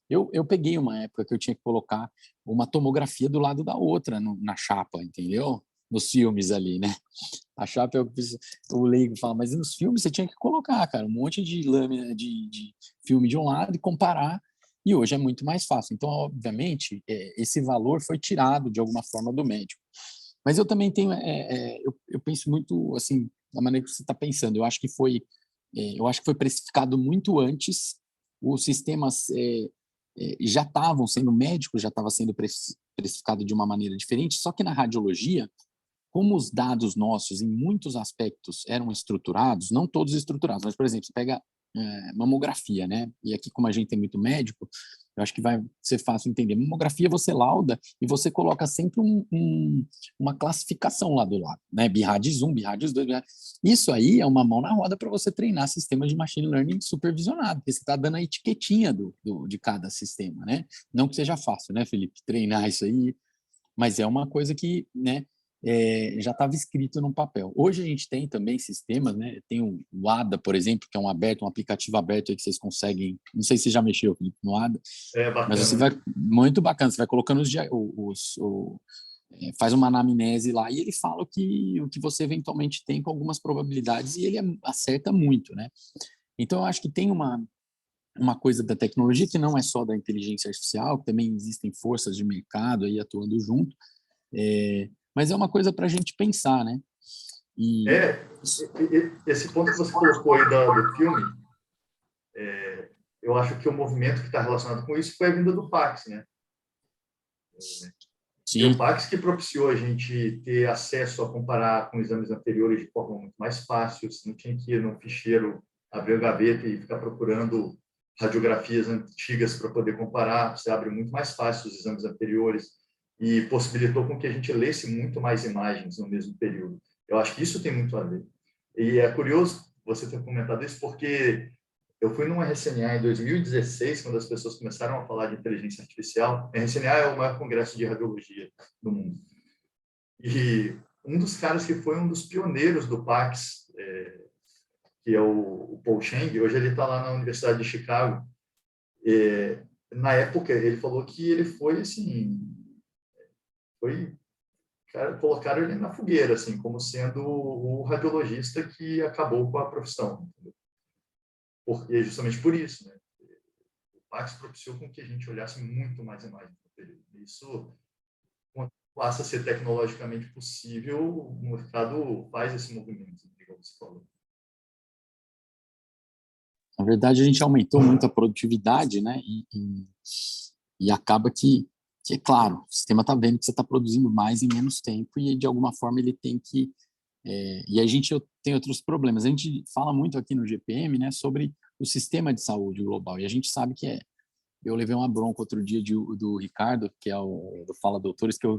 Eu peguei uma época que eu tinha que colocar uma tomografia do lado da outra na chapa, entendeu? Nos filmes ali, né? A chapa, o leigo fala, mas nos filmes você tinha que colocar, cara, um monte de lâmina de filme de um lado e comparar, e hoje é muito mais fácil. Então, obviamente, esse valor foi tirado de alguma forma do médico. Mas eu também tenho, eu penso muito, assim, da maneira que você está pensando. Eu acho que foi precificado muito antes, os sistemas já estavam sendo médicos, já estava sendo precificado de uma maneira diferente, só que na radiologia, como os dados nossos, em muitos aspectos, eram estruturados, não todos estruturados, mas, por exemplo, você pega mamografia, né? E aqui, como a gente tem muito médico, eu acho que vai ser fácil entender. Mamografia você lauda e você coloca sempre uma classificação lá do lado, né? BIRADS 1, BIRADS 2, Isso aí é uma mão na roda para você treinar sistemas de machine learning supervisionado, porque você está dando a etiquetinha de cada sistema, né? Não que seja fácil, né, Felipe, treinar isso aí, mas é uma coisa que, né, já estava escrito no papel. Hoje a gente tem também sistemas, né? Tem o ADA, por exemplo, que é um aplicativo aberto aí que vocês conseguem, não sei se você já mexeu, Felipe, no ADA, Bacana, mas você vai, muito bacana, você vai colocando faz uma anamnese lá e ele fala o que você eventualmente tem com algumas probabilidades e ele acerta muito, né? Então eu acho que tem uma coisa da tecnologia que não é só da inteligência artificial, que também existem forças de mercado aí atuando junto, mas é uma coisa para a gente pensar, né? Esse ponto que você colocou aí do filme, eu acho que o movimento que está relacionado com isso foi a vinda do Pax, né? E o Pax que propiciou a gente ter acesso a comparar com exames anteriores de forma muito mais fácil, você não tinha que ir num ficheiro, abrir a gaveta e ficar procurando radiografias antigas para poder comparar, você abre muito mais fácil os exames anteriores e possibilitou com que a gente lesse muito mais imagens no mesmo período. Eu acho que isso tem muito a ver. E é curioso você ter comentado isso, porque eu fui numa RSNA em 2016, quando as pessoas começaram a falar de inteligência artificial. A RSNA é o maior congresso de radiologia do mundo. E um dos caras que foi um dos pioneiros do Pax, que é o Paul Cheng, hoje ele está lá na Universidade de Chicago. Na época, ele falou que ele foi, assim, colocaram ele na fogueira, assim, como sendo o radiologista que acabou com a profissão. Porque justamente por isso, né? O Pax propiciou com que a gente olhasse muito mais imagens no período. Isso, quando passa a ser tecnologicamente possível, o mercado faz esse movimento, como você falou. Na verdade, a gente aumentou muito a produtividade, né? E acaba que, é claro, o sistema está vendo que você está produzindo mais em menos tempo e, de alguma forma, ele tem que... e a gente tem outros problemas. A gente fala muito aqui no GPM, né, sobre o sistema de saúde global. E a gente sabe que eu levei uma bronca outro dia do Ricardo, que é do Fala Doutores, que eu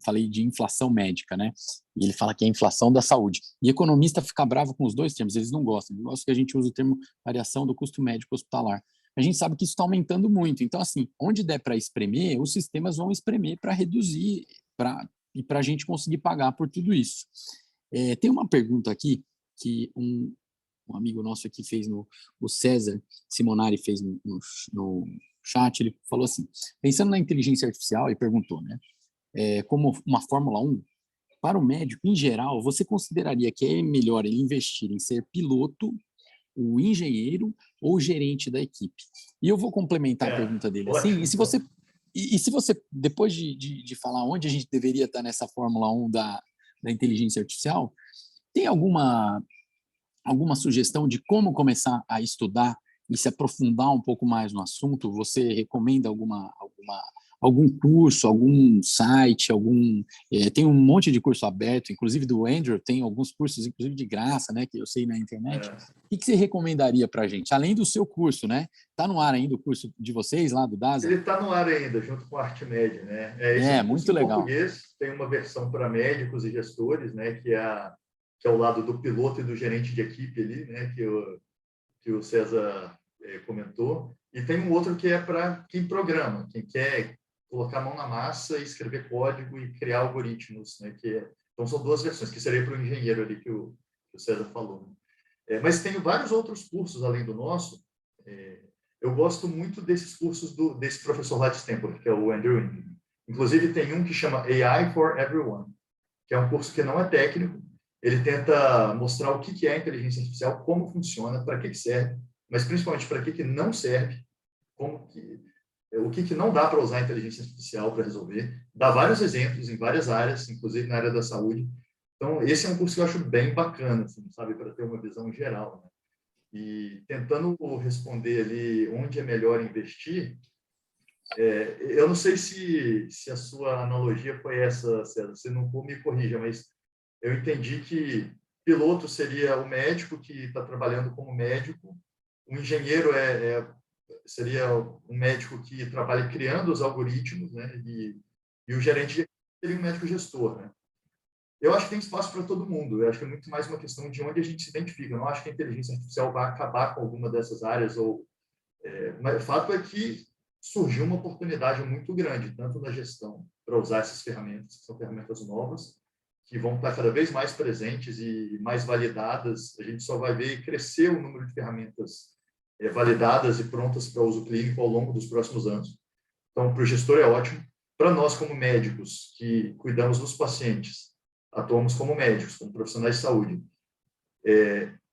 falei de inflação médica, né? E ele fala que é a inflação da saúde. E economista fica bravo com os dois termos, eles não gostam. Eles gostam que a gente use o termo variação do custo médico hospitalar. A gente sabe que isso está aumentando muito. Então, assim, onde der para espremer, os sistemas vão espremer para reduzir e para a gente conseguir pagar por tudo isso. Tem uma pergunta aqui que um amigo nosso aqui fez, o César Simonari fez no chat. Ele falou assim, pensando na inteligência artificial, e perguntou, né, como uma Fórmula 1, para o médico, em geral, você consideraria que é melhor ele investir em ser piloto, o engenheiro ou o gerente da equipe? E eu vou complementar a pergunta dele assim, e se você, depois de falar onde a gente deveria estar nessa Fórmula 1 da inteligência artificial, tem alguma sugestão de como começar a estudar e se aprofundar um pouco mais no assunto? Você recomenda algum curso, algum site, tem um monte de curso aberto, inclusive do Andrew, tem alguns cursos, inclusive de graça, né, que eu sei na internet. O que você recomendaria para a gente? Além do seu curso, né? Está no ar ainda o curso de vocês lá do DASA? Ele está no ar ainda, junto com a ArtMed, né? Esse é um curso muito legal. Português, tem uma versão para médicos e gestores, né, que é o lado do piloto e do gerente de equipe ali, né, que o César comentou, e tem um outro que é para quem programa, quem quer colocar a mão na massa e escrever código e criar algoritmos, né, então são duas versões, que seria para o engenheiro ali que o César falou. Mas tem vários outros cursos além do nosso. Eu gosto muito desses cursos desse professor lá de Stanford, que é o Andrew Ng. Inclusive tem um que chama AI for Everyone, que é um curso que não é técnico. Ele tenta mostrar o que é a inteligência artificial, como funciona, para que serve, mas principalmente para que não serve, o que não dá para usar a inteligência artificial para resolver. Dá vários exemplos em várias áreas, inclusive na área da saúde. Então, esse é um curso que eu acho bem bacana, assim, sabe, para ter uma visão geral, né? E tentando responder ali onde é melhor investir, eu não sei se a sua analogia foi essa, César, se não for, me corrija, mas eu entendi que piloto seria o médico que está trabalhando como médico, o engenheiro seria um médico que trabalha criando os algoritmos, né? E o gerente seria um médico gestor, né? Eu acho que tem espaço para todo mundo. Eu acho que é muito mais uma questão de onde a gente se identifica. Eu não acho que a inteligência artificial vai acabar com alguma dessas áreas. Mas o fato é que surgiu uma oportunidade muito grande, tanto na gestão, para usar essas ferramentas, que são ferramentas novas, que vão estar cada vez mais presentes e mais validadas. A gente só vai ver crescer o número de ferramentas validadas e prontas para uso clínico ao longo dos próximos anos. Então, para o gestor é ótimo. Para nós, como médicos, que cuidamos dos pacientes, atuamos como médicos, como profissionais de saúde,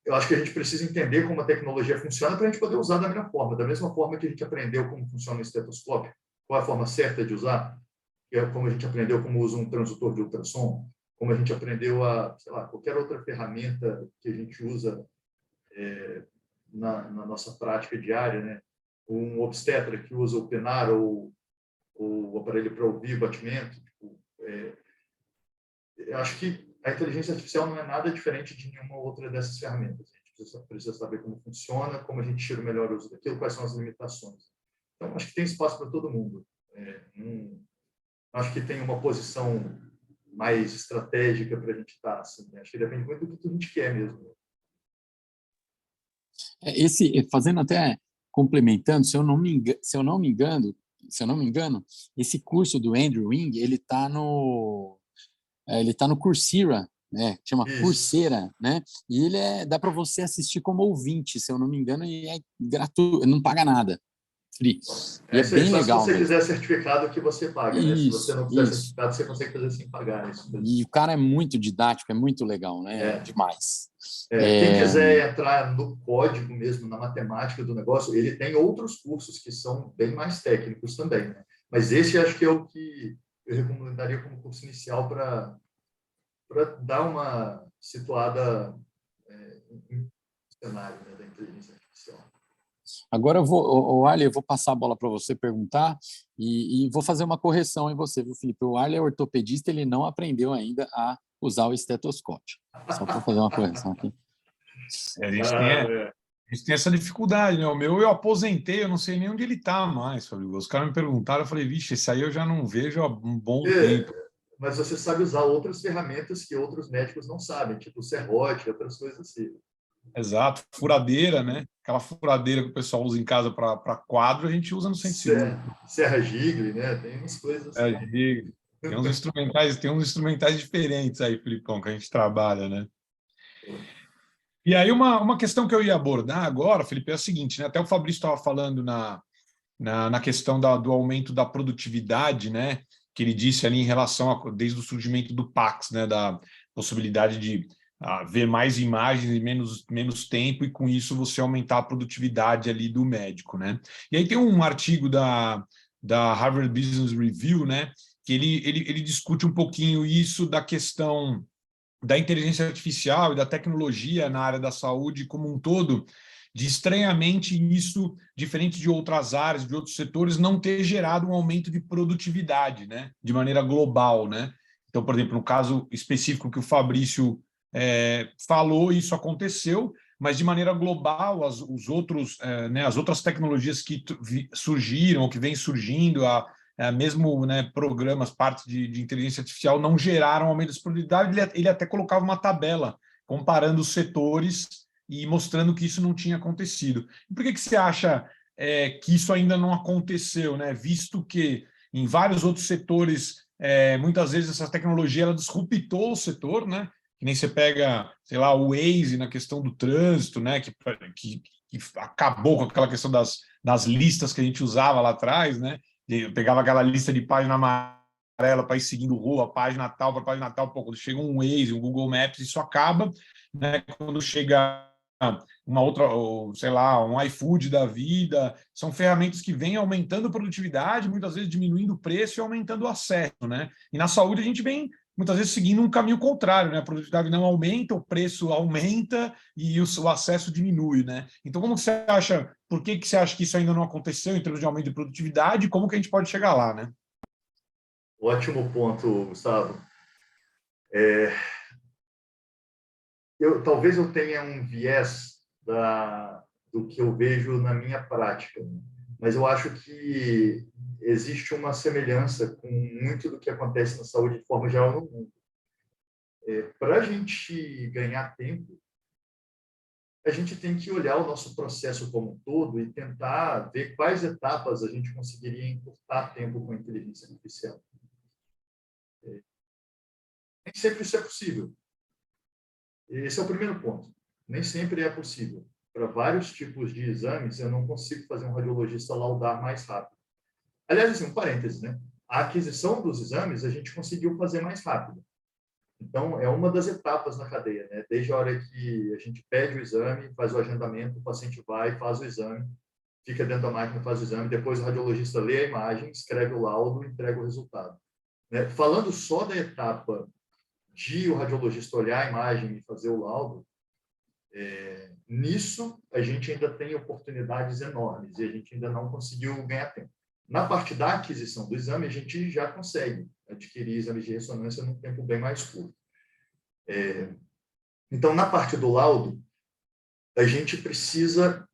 eu acho que a gente precisa entender como a tecnologia funciona para a gente poder usar da melhor forma. Da mesma forma que a gente aprendeu como funciona o estetoscópio, qual é a forma certa de usar, que é como a gente aprendeu como usa um transdutor de ultrassom, como a gente aprendeu a, sei lá, qualquer outra ferramenta que a gente usa na nossa prática diária, né? Um obstetra que usa o penar ou o aparelho para ouvir batimento. Tipo, eu acho que a inteligência artificial não é nada diferente de nenhuma outra dessas ferramentas. A gente precisa saber como funciona, como a gente tira o melhor uso daquilo, quais são as limitações. Então, acho que tem espaço para todo mundo. Acho que tem uma posição mais estratégica para a gente estar. Assim, né? Acho que depende muito do que a gente quer mesmo. Fazendo até complementando, se eu não me engano, esse curso do Andrew Ng, ele está no Coursera, né? Chama Isso. Coursera, né? E dá para você assistir como ouvinte, se eu não me engano, e é gratuito, não paga nada. Free. E é bem legal. Se você quiser certificado, que você paga, né? Se você não quiser certificado, você consegue fazer sem pagar. E o cara é muito didático, é muito legal, né? Demais. Quem quiser entrar no código mesmo, na matemática do negócio, ele tem outros cursos que são bem mais técnicos também, né? Mas esse acho que é o que eu recomendaria como curso inicial para dar uma situada no cenário, né, da inteligência artificial. Agora o Arley, eu vou passar a bola para você perguntar e vou fazer uma correção em você, viu, Felipe? O Arley é ortopedista, ele não aprendeu ainda a usar o estetoscópio. Só para fazer uma correção aqui. A gente tem essa dificuldade, né? O meu eu aposentei, eu não sei nem onde ele está mais, Fabio. Os caras me perguntaram, eu falei, vixe, esse aí eu já não vejo há um bom tempo. Mas você sabe usar outras ferramentas que outros médicos não sabem, tipo serrote, outras coisas assim. Exato, furadeira, né? Aquela furadeira que o pessoal usa em casa para quadro, a gente usa no centro. Serra Gigli, né? Tem umas coisas assim. Tem uns instrumentais diferentes aí, Filipão, que a gente trabalha, né? E aí uma questão que eu ia abordar agora, Felipe, é a seguinte, né? Até o Fabrício estava falando na questão do aumento da produtividade, né? Que ele disse ali em relação desde o surgimento do Pax, né? Da possibilidade de ver mais imagens e menos tempo, e com isso você aumentar a produtividade ali do médico, né? E aí tem um artigo da Harvard Business Review, né? Que ele discute um pouquinho isso da questão da inteligência artificial e da tecnologia na área da saúde como um todo, de estranhamente isso, diferente de outras áreas, de outros setores, não ter gerado um aumento de produtividade, né? De maneira global, né? Então, por exemplo, no caso específico que o Fabrício falou, isso aconteceu, mas de maneira global, as outras tecnologias que surgiram, ou que vêm surgindo, mesmo, né, programas, parte de inteligência artificial, não geraram aumento de produtividade. Ele até colocava uma tabela comparando os setores e mostrando que isso não tinha acontecido. E por que você acha que isso ainda não aconteceu, né? Visto que em vários outros setores, muitas vezes essa tecnologia ela disruptou o setor, né? Que nem você pega, sei lá, o Waze na questão do trânsito, né? Que acabou com aquela questão das listas que a gente usava lá atrás, né? Eu pegava aquela lista de página amarela para ir seguindo rua, página tal para página tal. Quando chega um Waze, um Google Maps, isso acaba, né? Quando chega uma outra, sei lá, um iFood da vida, são ferramentas que vêm aumentando a produtividade, muitas vezes diminuindo o preço e aumentando o acesso, né? E na saúde a gente vem muitas vezes seguindo um caminho contrário, né? A produtividade não aumenta, o preço aumenta e o acesso diminui, né? Então, como que você acha, por que você acha que isso ainda não aconteceu em termos de aumento de produtividade e como que a gente pode chegar lá, né? Ótimo ponto, Gustavo. Talvez eu tenha um viés do que eu vejo na minha prática, né? Mas eu acho que existe uma semelhança com muito do que acontece na saúde de forma geral no mundo. Para a gente ganhar tempo, a gente tem que olhar o nosso processo como um todo e tentar ver quais etapas a gente conseguiria encurtar tempo com a inteligência artificial. Nem sempre isso é possível. Esse é o primeiro ponto. Nem sempre é possível. Para vários tipos de exames, eu não consigo fazer um radiologista laudar mais rápido. Aliás, assim, um parêntese, né? A aquisição dos exames a gente conseguiu fazer mais rápido. Então, é uma das etapas na cadeia, né? Desde a hora que a gente pede o exame, faz o agendamento, o paciente vai, faz o exame, fica dentro da máquina, faz o exame, depois o radiologista lê a imagem, escreve o laudo e entrega o resultado. Né? Falando só da etapa de o radiologista olhar a imagem e fazer o laudo, nisso a gente ainda tem oportunidades enormes e a gente ainda não conseguiu ganhar tempo. Na parte da aquisição do exame, a gente já consegue adquirir exames de ressonância num tempo bem mais curto. Então, na parte do laudo, a gente precisa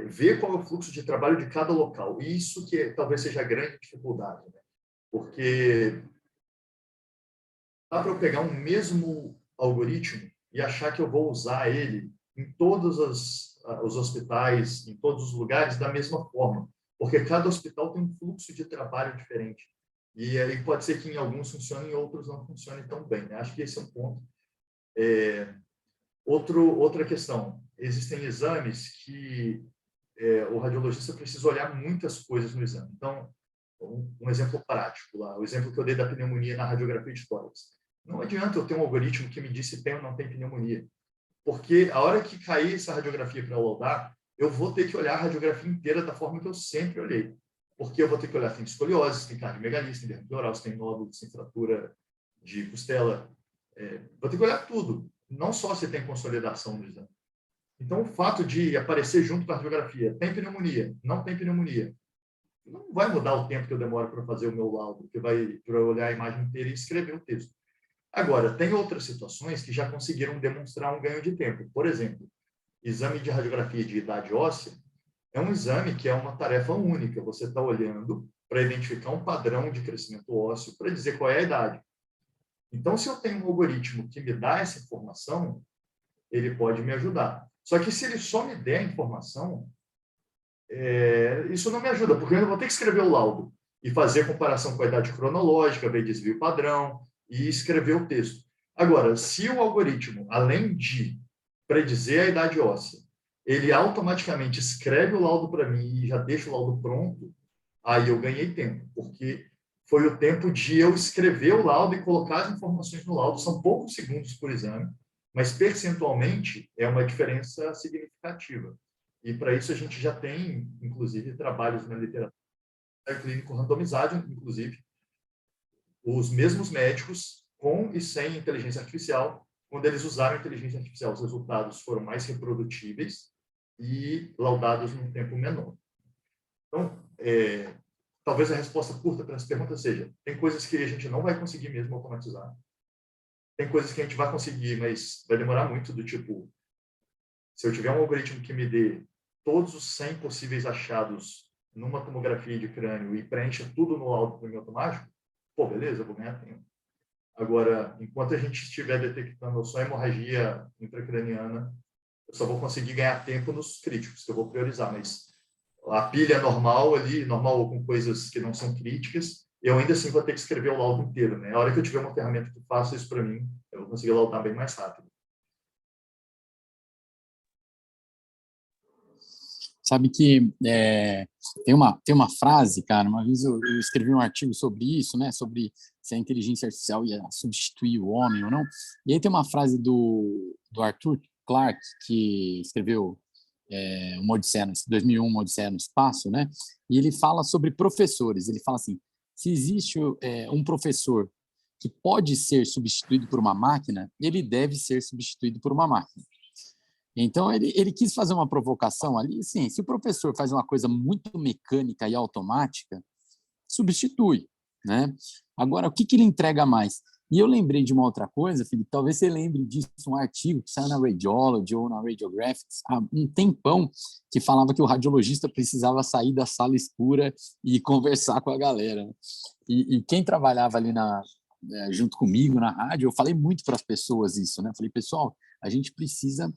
ver qual é o fluxo de trabalho de cada local. E isso que talvez seja a grande dificuldade, né? Porque dá para eu pegar um mesmo algoritmo e achar que eu vou usar ele em todos os hospitais, em todos os lugares, da mesma forma. Porque cada hospital tem um fluxo de trabalho diferente. E aí pode ser que em alguns funcionem e em outros não funcionem tão bem. Né? Acho que esse é um ponto. Outra questão. Existem exames que o radiologista precisa olhar muitas coisas no exame. Então, um exemplo prático lá, o exemplo que eu dei da pneumonia na radiografia de tórax. Não adianta eu ter um algoritmo que me diz se tem ou não tem pneumonia, porque a hora que cair essa radiografia para eu laudar, eu vou ter que olhar a radiografia inteira da forma que eu sempre olhei, porque eu vou ter que olhar se tem escoliose, se tem cardiomegalia, se tem derrame pleural, se tem nódulo, se tem fratura de costela, vou ter que olhar tudo, não só se tem consolidação no exame. Então, o fato de aparecer junto com a radiografia, tem pneumonia, não tem pneumonia, não vai mudar o tempo que eu demoro para fazer o meu laudo, que vai para eu olhar a imagem inteira e escrever o texto. Agora, tem outras situações que já conseguiram demonstrar um ganho de tempo. Por exemplo, exame de radiografia de idade óssea é um exame que é uma tarefa única. Você está olhando para identificar um padrão de crescimento ósseo para dizer qual é a idade. Então, se eu tenho um algoritmo que me dá essa informação, ele pode me ajudar. Só que se ele só me der a informação, isso não me ajuda, porque eu vou ter que escrever o laudo e fazer a comparação com a idade cronológica, ver desvio padrão e escrever o texto. Agora, se o algoritmo, além de predizer a idade óssea, ele automaticamente escreve o laudo para mim e já deixa o laudo pronto, aí eu ganhei tempo, porque foi o tempo de eu escrever o laudo e colocar as informações no laudo. São poucos segundos por exame, mas percentualmente é uma diferença significativa. E para isso a gente já tem, inclusive, trabalhos na literatura clínico randomizado, inclusive, os mesmos médicos, com e sem inteligência artificial, quando eles usaram inteligência artificial, os resultados foram mais reprodutíveis e laudados num tempo menor. Então, talvez a resposta curta para essa pergunta seja: tem coisas que a gente não vai conseguir mesmo automatizar, tem coisas que a gente vai conseguir, mas vai demorar muito, do tipo, se eu tiver um algoritmo que me dê todos os 100 possíveis achados numa tomografia de crânio e preencha tudo no laudo automático, pô, beleza, eu vou ganhar tempo. Agora, enquanto a gente estiver detectando só hemorragia intracraniana, eu só vou conseguir ganhar tempo nos críticos, que eu vou priorizar, mas a pilha normal ali, normal com coisas que não são críticas, eu ainda assim vou ter que escrever o laudo inteiro, né? A hora que eu tiver uma ferramenta que faça isso para mim, eu vou conseguir laudar bem mais rápido. Sabe que tem uma frase, cara, uma vez eu escrevi um artigo sobre isso, né, sobre se a inteligência artificial ia substituir o homem ou não, e aí tem uma frase do Arthur Clarke, que escreveu uma Odisseia, 2001, uma Odisseia no Espaço, né, e ele fala sobre professores, ele fala assim: se existe um professor que pode ser substituído por uma máquina, ele deve ser substituído por uma máquina. Então, ele quis fazer uma provocação ali, sim, se o professor faz uma coisa muito mecânica e automática, substitui, né? Agora, o que ele entrega mais? E eu lembrei de uma outra coisa, Felipe, talvez você lembre disso, um artigo que saiu na Radiology ou na Radiographics há um tempão, que falava que o radiologista precisava sair da sala escura e conversar com a galera. E quem trabalhava ali junto comigo na rádio, eu falei muito para as pessoas isso, né? Eu falei, pessoal, a gente precisa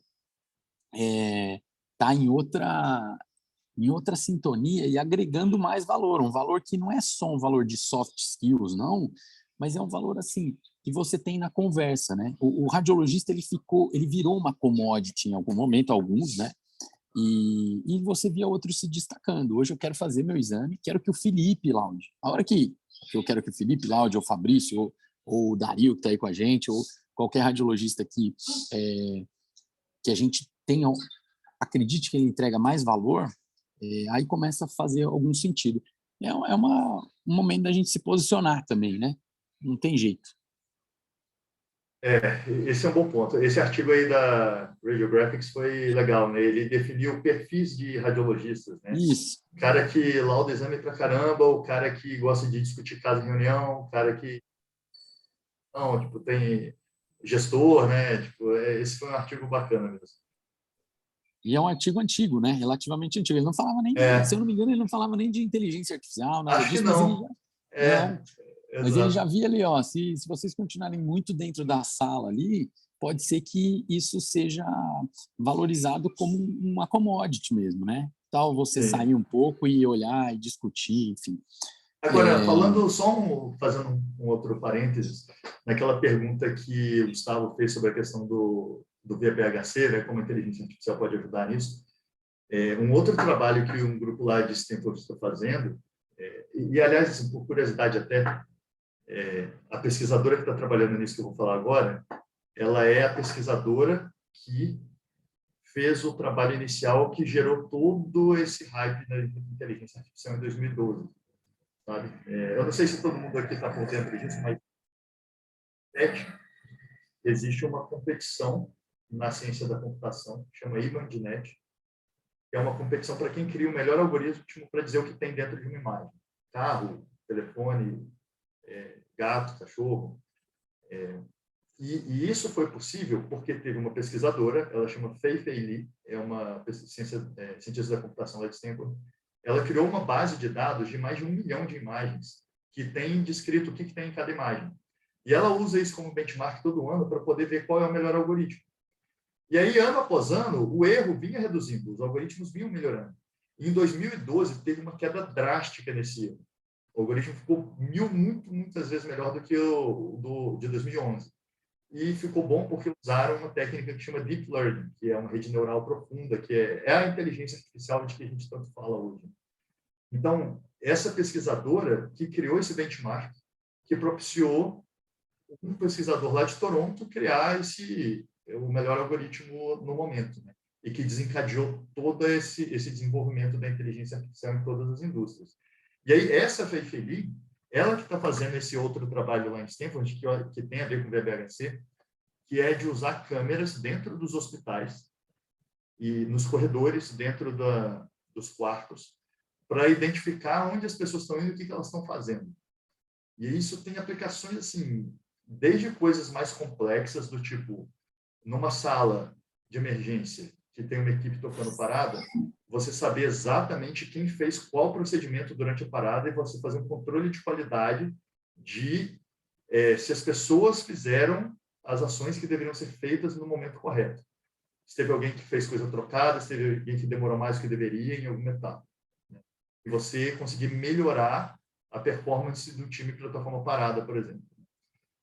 tá em outra sintonia e agregando mais valor, um valor que não é só um valor de soft skills, não, mas é um valor assim que você tem na conversa, né? O radiologista ele virou uma commodity em algum momento, alguns, né? E você via outros se destacando. Hoje eu quero fazer meu exame, quero que o Felipe laude. A hora que eu quero que o Felipe laude, ou o Fabrício, ou o Dario que está aí com a gente, ou qualquer radiologista que a gente tenha, acredite que ele entrega mais valor, aí começa a fazer algum sentido. Um momento da gente se posicionar também, né? Não tem jeito. Esse é um bom ponto. Esse artigo aí da Radiographics foi legal, né? Ele definiu perfis de radiologistas, né? Isso. O cara que lauda exame pra caramba, o cara que gosta de discutir caso em reunião, o cara que não, tipo, tem gestor, né? Tipo, esse foi um artigo bacana mesmo. E é um artigo antigo, né? Relativamente antigo. Ele não falava nem, se eu não me engano, ele não falava nem de inteligência artificial, nada Acho disso, que mas não. Mas ele já via ali, ó, se vocês continuarem muito dentro da sala ali, pode ser que isso seja valorizado como uma commodity mesmo, né? Tal você sair um pouco e olhar e discutir, enfim. Agora, fazendo um outro parênteses, naquela pergunta que o Gustavo fez sobre a questão do VPHC, né, como a inteligência artificial pode ajudar nisso, um outro trabalho que um grupo lá de Stanford está fazendo, e aliás, assim, por curiosidade até, a pesquisadora que está trabalhando nisso que eu vou falar agora, ela é a pesquisadora que fez o trabalho inicial que gerou todo esse hype da inteligência artificial em 2012. Sabe? Eu não sei se todo mundo aqui está por dentro disso, mas existe uma competição na ciência da computação, que chama ImageNet, que é uma competição para quem cria o melhor algoritmo para dizer o que tem dentro de uma imagem. Carro, telefone, gato, cachorro. E isso foi possível porque teve uma pesquisadora, ela chama Fei-Fei Li, é uma cientista da computação lá de Stanford. Ela criou uma base de dados de mais de 1 milhão de imagens que tem descrito o que tem em cada imagem. E ela usa isso como benchmark todo ano para poder ver qual é o melhor algoritmo. E aí, ano após ano, o erro vinha reduzindo, os algoritmos vinham melhorando. E em 2012, teve uma queda drástica nesse erro. O algoritmo ficou muitas vezes melhor do que o de 2011. E ficou bom porque usaram uma técnica que chama Deep Learning, que é uma rede neural profunda, que é a inteligência artificial de que a gente tanto fala hoje. Então, essa pesquisadora que criou esse benchmark, que propiciou um pesquisador lá de Toronto criar o melhor algoritmo no momento, né? E que desencadeou todo esse desenvolvimento da inteligência artificial em todas as indústrias. E aí, essa Fei-Fei Li, ela que está fazendo esse outro trabalho lá em Stanford, que tem a ver com o VBHC, que é de usar câmeras dentro dos hospitais e nos corredores, dentro dos quartos, para identificar onde as pessoas estão indo e o que elas estão fazendo. E isso tem aplicações, assim, desde coisas mais complexas, do tipo, numa sala de emergência, que tem uma equipe tocando parada, você saber exatamente quem fez qual procedimento durante a parada e você fazer um controle de qualidade de se as pessoas fizeram as ações que deveriam ser feitas no momento correto. Se teve alguém que fez coisa trocada, se teve alguém que demorou mais do que deveria em alguma etapa. Né? E você conseguir melhorar a performance do time para tocar uma parada, por exemplo.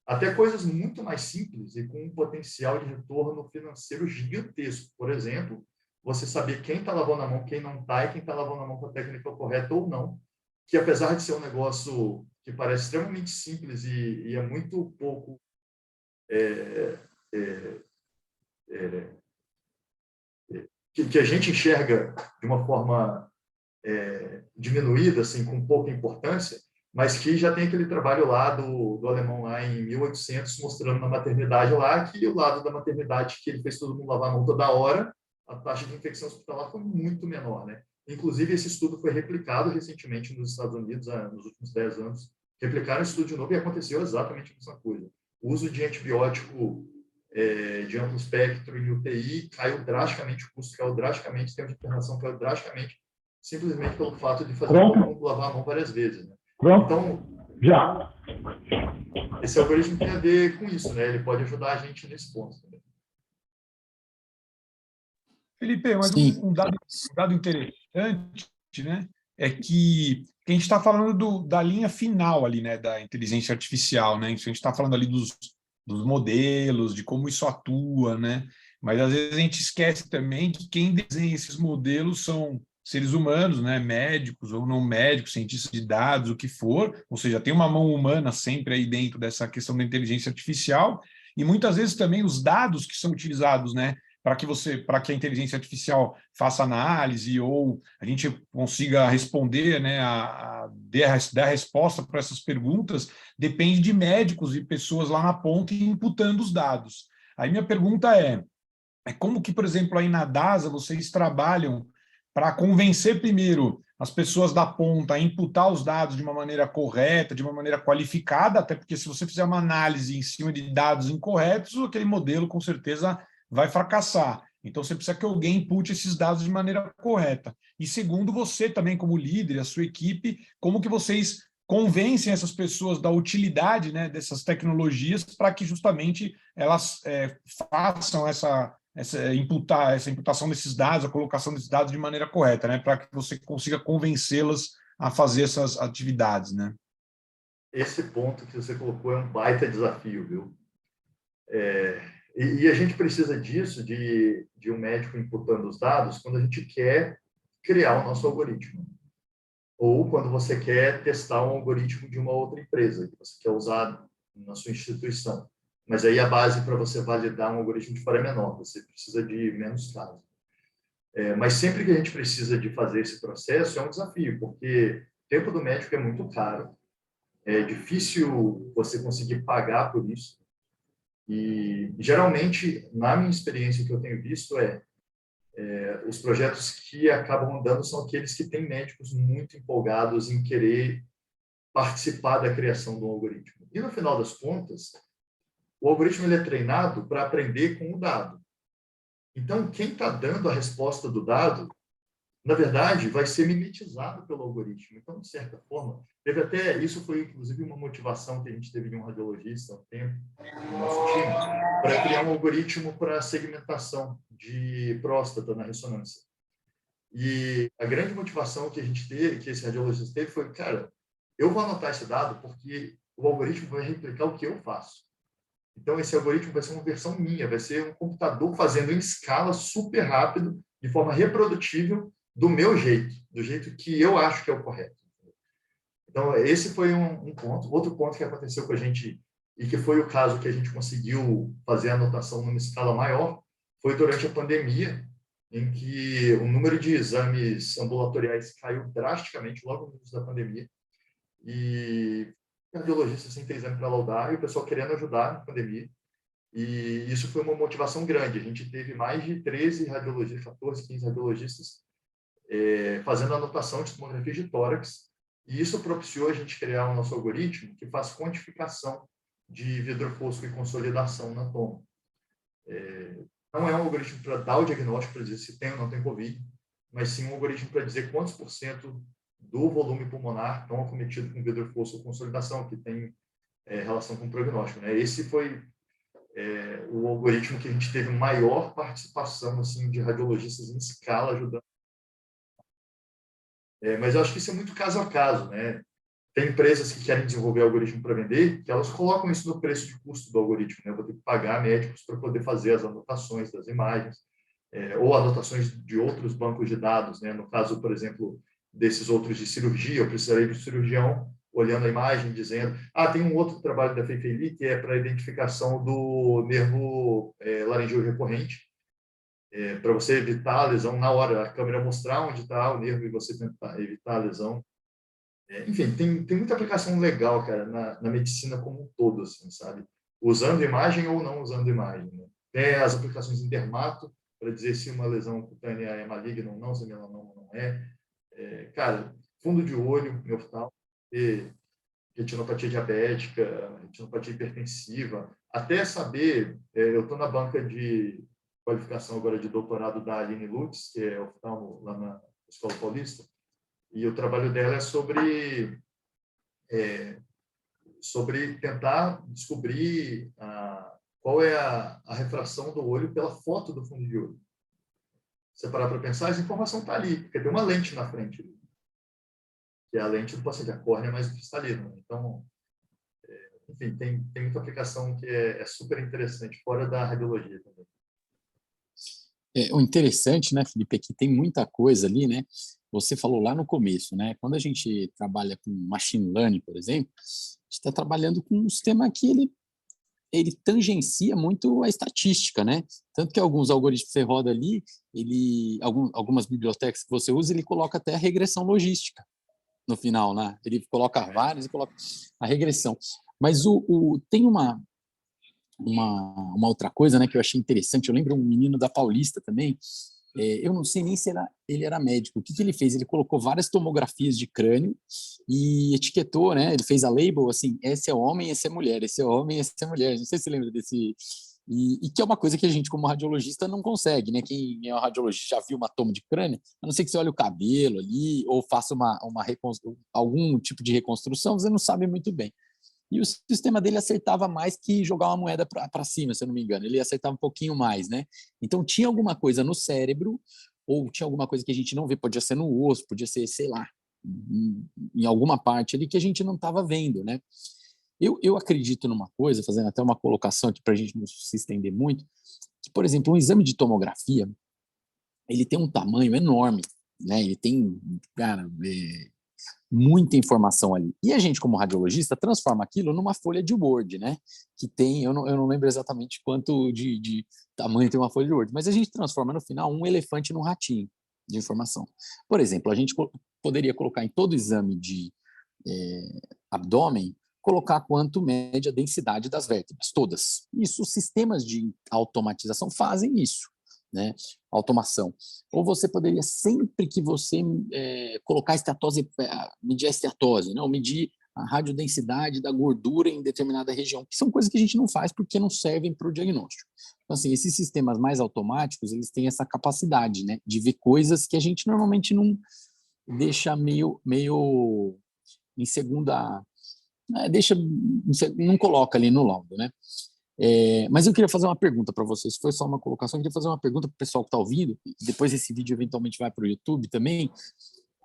Até coisas muito mais simples e com um potencial de retorno financeiro gigantesco. Por exemplo, você saber quem está lavando a mão, quem não está, e quem está lavando a mão com a técnica correta ou não, que apesar de ser um negócio que parece extremamente simples e é muito pouco que a gente enxerga de uma forma diminuída, assim, com pouca importância, mas que já tem aquele trabalho lá do alemão lá em 1800, mostrando na maternidade lá que o lado da maternidade que ele fez todo mundo lavar a mão toda hora, a taxa de infecção hospitalar foi muito menor, né? Inclusive, esse estudo foi replicado recentemente nos Estados Unidos, nos últimos 10 anos. Replicaram o estudo de novo e aconteceu exatamente a mesma coisa. O uso de antibiótico de amplo espectro em UTI caiu drasticamente, o custo caiu drasticamente, o tempo de internação caiu drasticamente, simplesmente pelo fato de fazer todo mundo lavar a mão várias vezes. Né? Então, já. Esse algoritmo tem a ver com isso, né? Ele pode ajudar a gente nesse ponto também. Felipe, mas um dado interessante, né, é que a gente está falando da linha final ali, né, da inteligência artificial, né? A gente está falando ali dos modelos, de como isso atua, né? Mas às vezes a gente esquece também que quem desenha esses modelos são seres humanos, né? Médicos ou não médicos, cientistas de dados, o que for, ou seja, tem uma mão humana sempre aí dentro dessa questão da inteligência artificial, e muitas vezes também os dados que são utilizados, né, para que a inteligência artificial faça análise ou a gente consiga responder, né, dar resposta para essas perguntas, depende de médicos e pessoas lá na ponta imputando os dados. Aí minha pergunta é como que, por exemplo, aí na DASA vocês trabalham para convencer primeiro as pessoas da ponta a imputar os dados de uma maneira correta, de uma maneira qualificada, até porque se você fizer uma análise em cima de dados incorretos, aquele modelo com certeza vai fracassar. Então, você precisa que alguém impute esses dados de maneira correta. E segundo, você também como líder, a sua equipe, como que vocês convencem essas pessoas da utilidade, né, dessas tecnologias para que justamente elas façam essa imputação desses dados, a colocação desses dados de maneira correta, né, para que você consiga convencê-las a fazer essas atividades, né? Esse ponto que você colocou é um baita desafio, viu? E a gente precisa disso, de um médico imputando os dados, quando a gente quer criar o nosso algoritmo. Ou quando você quer testar um algoritmo de uma outra empresa, que você quer usar na sua instituição. Mas aí a base para você validar um algoritmo de fora é menor, você precisa de menos casos. Mas sempre que a gente precisa de fazer esse processo, é um desafio, porque o tempo do médico é muito caro, é difícil você conseguir pagar por isso. E geralmente, na minha experiência, o que eu tenho visto os projetos que acabam andando são aqueles que têm médicos muito empolgados em querer participar da criação do algoritmo. E no final das contas, o algoritmo ele é treinado para aprender com o dado. Então, quem está dando a resposta do dado, na verdade, vai ser mimetizado pelo algoritmo. Então, de certa forma, isso foi inclusive uma motivação que a gente teve de um radiologista há um tempo no nosso time, para criar um algoritmo para segmentação de próstata na ressonância. E a grande motivação que a gente teve, que esse radiologista teve, foi, cara, eu vou anotar esse dado porque o algoritmo vai replicar o que eu faço. Então, esse algoritmo vai ser uma versão minha, vai ser um computador fazendo em escala super rápido, de forma reprodutível, do meu jeito, do jeito que eu acho que é o correto. Então, esse foi um ponto. Outro ponto que aconteceu com a gente, e que foi o caso que a gente conseguiu fazer a anotação numa escala maior, foi durante a pandemia, em que o número de exames ambulatoriais caiu drasticamente logo no início da pandemia, e cardiologista sem ter exame para laudar, e o pessoal querendo ajudar na pandemia. E isso foi uma motivação grande. A gente teve mais de 13 radiologistas, 14, 15 radiologistas fazendo anotação de tomografia de tórax, e isso propiciou a gente criar o nosso algoritmo que faz quantificação de vidro fosco e consolidação na toma. Não é um algoritmo para dar o diagnóstico, para dizer se tem ou não tem COVID, mas sim um algoritmo para dizer quantos % do volume pulmonar estão acometidos com vidro fosco ou consolidação, que tem relação com o prognóstico, né? Esse foi o algoritmo que a gente teve maior participação assim, de radiologistas em escala ajudando. Mas eu acho que isso é muito caso a caso, né? Tem empresas que querem desenvolver algoritmo para vender, que elas colocam isso no preço de custo do algoritmo, né? Eu vou ter que pagar médicos para poder fazer as anotações das imagens, ou anotações de outros bancos de dados, né? No caso, por exemplo, desses outros de cirurgia, eu precisaria de um cirurgião olhando a imagem, dizendo, tem um outro trabalho da FEFELI que é para a identificação do nervo laringeu recorrente, para você evitar a lesão na hora, a câmera mostrar onde está o nervo e você tentar evitar a lesão. Enfim, tem muita aplicação legal, cara, na medicina como um todo, assim, sabe? Usando imagem ou não usando imagem, né? Tem as aplicações em dermato, para dizer se uma lesão cutânea é maligna ou não, se a melanoma não é. Cara, fundo de olho, em oftalmo, retinopatia diabética, retinopatia hipertensiva, até saber, eu estou na banca de qualificação agora de doutorado da Aline Lutz, que é oftalmo lá na Escola Paulista, e o trabalho dela é sobre tentar descobrir qual é a refração do olho pela foto do fundo de olho. Se você parar para pensar, essa informação está ali, porque tem uma lente na frente, que é a lente do paciente, a córnea mais cristalina. Então, enfim, tem muita aplicação que é super interessante, fora da radiologia também. O interessante, né, Felipe, é que tem muita coisa ali, né? Você falou lá no começo, né? Quando a gente trabalha com machine learning, por exemplo, a gente está trabalhando com um sistema que ele ele tangencia muito a estatística, né? Tanto que alguns algoritmos que você roda ali, algumas bibliotecas que você usa, ele coloca até a regressão logística no final, né? Ele coloca vários e coloca a regressão. Mas tem uma outra coisa, né, que eu achei interessante. Eu lembro um menino da Paulista também. Eu não sei nem se ele era médico. O que ele fez? Ele colocou várias tomografias de crânio e etiquetou, né? Ele fez a label assim: esse é homem, esse é mulher, esse é homem, esse é mulher. Não sei se você lembra desse. E que é uma coisa que a gente, como radiologista, não consegue, né? Quem é um radiologista já viu uma toma de crânio, a não ser que você olhe o cabelo ali ou faça algum tipo de reconstrução, você não sabe muito bem. E o sistema dele acertava mais que jogar uma moeda para cima, se eu não me engano. Ele acertava um pouquinho mais, né? Então, tinha alguma coisa no cérebro, ou tinha alguma coisa que a gente não vê, podia ser no osso, podia ser, sei lá, em alguma parte ali que a gente não estava vendo, né? Eu acredito numa coisa, fazendo até uma colocação aqui para a gente não se estender muito, que, por exemplo, um exame de tomografia, ele tem um tamanho enorme, né? Ele tem, cara, muita informação ali. E a gente, como radiologista, transforma aquilo numa folha de Word, né? Que tem, eu não lembro exatamente quanto de tamanho tem uma folha de Word, mas a gente transforma no final um elefante num ratinho de informação. Por exemplo, a gente poderia colocar em todo exame de abdômen, colocar quanto mede a densidade das vértebras, todas. Isso, os sistemas de automatização fazem isso, né? Automação. Ou você poderia, sempre que você colocar esteatose, medir a esteatose, não, medir a radiodensidade da gordura em determinada região, que são coisas que a gente não faz porque não servem para o diagnóstico. Então, assim, esses sistemas mais automáticos, eles têm essa capacidade, né, de ver coisas que a gente normalmente não deixa meio em segunda, não coloca ali no laudo, né? Mas eu queria fazer uma pergunta para vocês. Foi só uma colocação. Eu queria fazer uma pergunta para o pessoal que está ouvindo. Depois esse vídeo eventualmente vai para o YouTube também.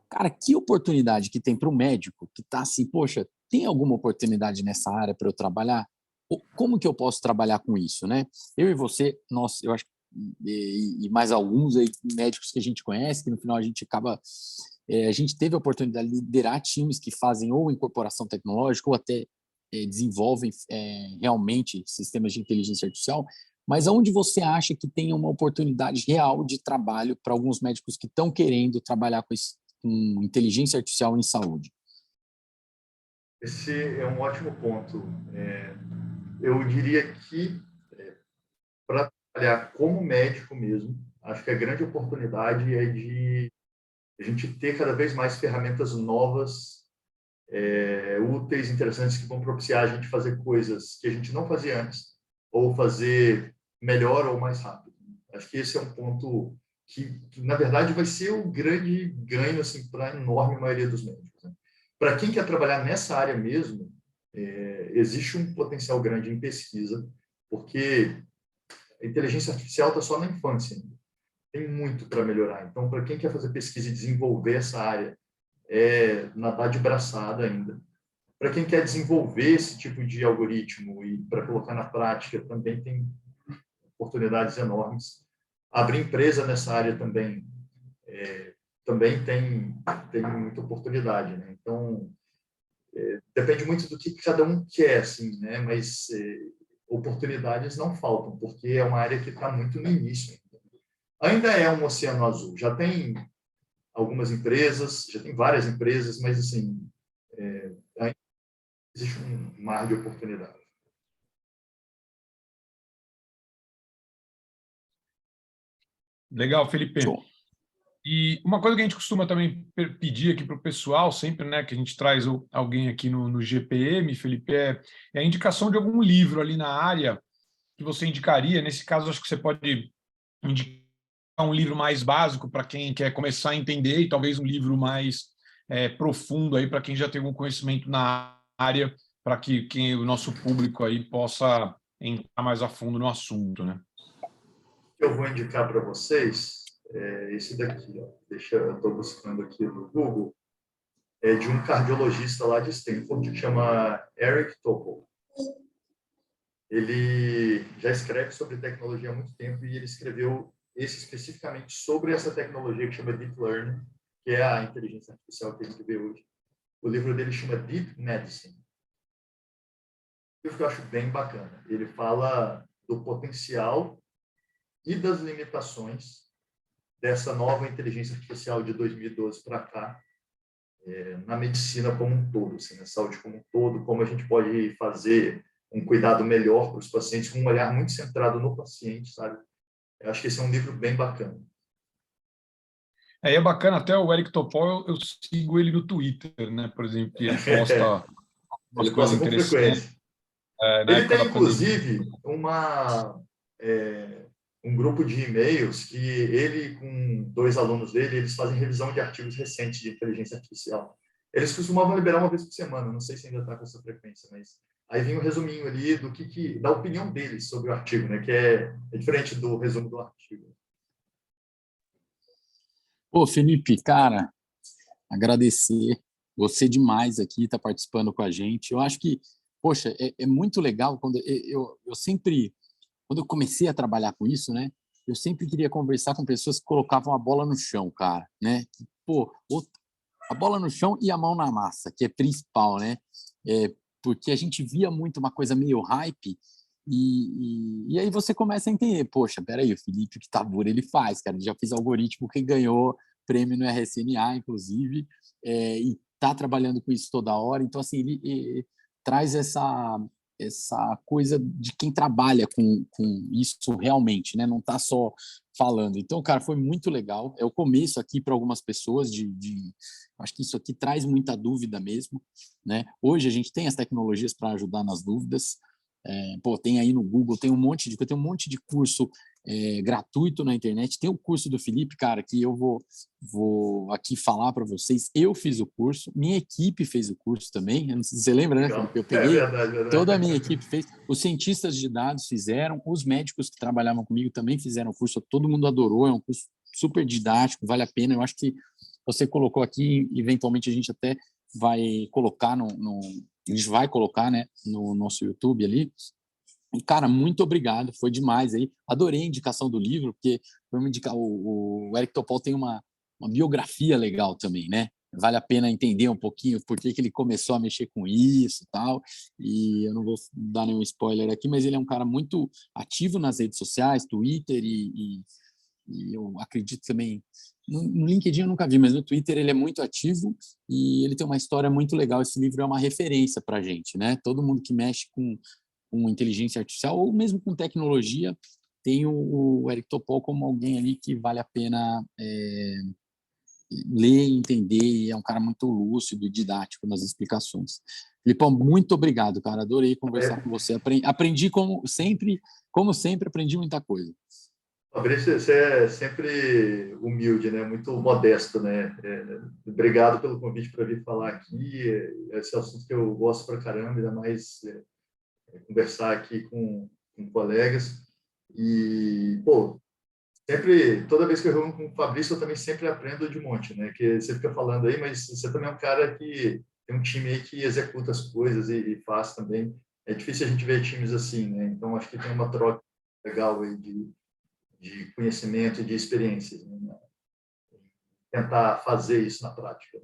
Cara, que oportunidade que tem para o médico que está assim, poxa, tem alguma oportunidade nessa área para eu trabalhar? Como que eu posso trabalhar com isso, né? Eu e você, nós, eu acho, e mais alguns aí, médicos que a gente conhece, que no final a gente acaba, a gente teve a oportunidade de liderar times que fazem ou incorporação tecnológica ou até desenvolvem realmente sistemas de inteligência artificial, mas onde você acha que tem uma oportunidade real de trabalho para alguns médicos que estão querendo trabalhar com inteligência artificial em saúde? Esse é um ótimo ponto. Eu diria que, para trabalhar como médico mesmo, acho que a grande oportunidade é de a gente ter cada vez mais ferramentas novas, úteis, interessantes, que vão propiciar a gente fazer coisas que a gente não fazia antes, ou fazer melhor ou mais rápido. Acho que esse é um ponto que na verdade, vai ser o grande ganho assim, para a enorme maioria dos médicos. Né? Para quem quer trabalhar nessa área mesmo, existe um potencial grande em pesquisa, porque a inteligência artificial está só na infância ainda. Tem muito para melhorar. Então, para quem quer fazer pesquisa e desenvolver essa área, nadar de braçada ainda. Para quem quer desenvolver esse tipo de algoritmo e para colocar na prática, também tem oportunidades enormes. Abrir empresa nessa área também tem muita oportunidade, né? Então, depende muito do que cada um quer, assim, né? Mas oportunidades não faltam, porque é uma área que está muito no início. Ainda é um oceano azul. Já tem algumas empresas, já tem várias empresas, mas assim, ainda existe um mar de oportunidade. Legal, Felipe. Show. E uma coisa que a gente costuma também pedir aqui para o pessoal, sempre, né, que a gente traz alguém aqui no GPM, Felipe, é a indicação de algum livro ali na área que você indicaria. Nesse caso, acho que você pode indicar um livro mais básico para quem quer começar a entender e talvez um livro mais profundo aí para quem já tem algum conhecimento na área, para que o nosso público aí possa entrar mais a fundo no assunto, né? O que eu vou indicar para vocês é esse daqui, ó. Eu estou buscando aqui no Google, é de um cardiologista lá de Stanford que chama Eric Topol. Ele já escreve sobre tecnologia há muito tempo e ele escreveu esse especificamente sobre essa tecnologia que chama Deep Learning, que é a inteligência artificial que a gente vê hoje. O livro dele chama Deep Medicine. livro que eu acho bem bacana. Ele fala do potencial e das limitações dessa nova inteligência artificial de 2012 para cá, na medicina como um todo, assim, na saúde como um todo, como a gente pode fazer um cuidado melhor para os pacientes, com um olhar muito centrado no paciente, sabe? Eu acho que esse é um livro bem bacana. É bacana, até o Eric Topol, eu sigo ele no Twitter, né? Por exemplo, que ele posta umas Ele coisas posta com interessantes. frequência. Na Ele época tem, da pandemia. inclusive, um grupo de e-mails que ele, com 2 alunos dele, eles fazem revisão de artigos recentes de inteligência artificial. Eles costumavam liberar uma vez por semana, não sei se ainda está com essa frequência, mas aí vem um resuminho ali do da opinião deles sobre o artigo, né? Que é diferente do resumo do artigo. Pô, Felipe, cara, agradecer você demais aqui, tá participando com a gente. Eu acho que, poxa, é muito legal quando eu sempre, quando eu comecei a trabalhar com isso, né? Eu sempre queria conversar com pessoas que colocavam a bola no chão, cara, né? Que, pô, a bola no chão e a mão na massa, que é principal, né? Porque a gente via muito uma coisa meio hype e aí você começa a entender, poxa, peraí, o Felipe Kitabura, ele faz, cara, ele já fez algoritmo que ganhou prêmio no RSNA, inclusive, e tá trabalhando com isso toda hora, então, assim, ele traz essa coisa de quem trabalha com isso realmente, né? Não tá só falando. Então, cara, foi muito legal. É o começo aqui para algumas pessoas acho que isso aqui traz muita dúvida mesmo, né? Hoje a gente tem as tecnologias para ajudar nas dúvidas. Tem aí no Google, tem um monte de curso gratuito na internet. Tem o curso do Felipe, cara, que eu vou aqui falar para vocês. Eu fiz o curso, minha equipe fez o curso também. Eu não sei se você lembra, né, Felipe? Eu peguei, Verdade. toda a minha equipe fez. Os cientistas de dados fizeram, os médicos que trabalhavam comigo também fizeram o curso. Todo mundo adorou, é um curso super didático, vale a pena. Eu acho que você colocou aqui, eventualmente a gente até vai colocar a gente vai colocar, né, no nosso YouTube ali. E, cara, muito obrigado, foi demais aí. Adorei a indicação do livro, porque foi me indicar, o Eric Topol tem uma biografia legal também, né? Vale a pena entender um pouquinho por que ele começou a mexer com isso e tal. E eu não vou dar nenhum spoiler aqui, mas ele é um cara muito ativo nas redes sociais, Twitter e eu acredito também. No LinkedIn eu nunca vi, mas no Twitter ele é muito ativo e ele tem uma história muito legal. Esse livro é uma referência para a gente, né? Todo mundo que mexe com inteligência artificial ou mesmo com tecnologia tem o Eric Topol como alguém ali que vale a pena ler e entender, e é um cara muito lúcido e didático nas explicações. Filipão, muito obrigado, cara. Adorei conversar com você. Aprendi como sempre, aprendi muita coisa. Fabrício, você é sempre humilde, né? Muito modesto, né? Obrigado pelo convite para vir falar aqui. Esse é um assunto que eu gosto pra caramba, ainda mais conversar aqui com colegas. E, pô, sempre, toda vez que eu reúno com o Fabrício, eu também sempre aprendo de monte, né? Que você fica falando aí, mas você também é um cara que tem um time aí que executa as coisas e faz também. É difícil a gente ver times assim, né? Então, acho que tem uma troca legal aí de conhecimento e de experiências, né? Tentar fazer isso na prática.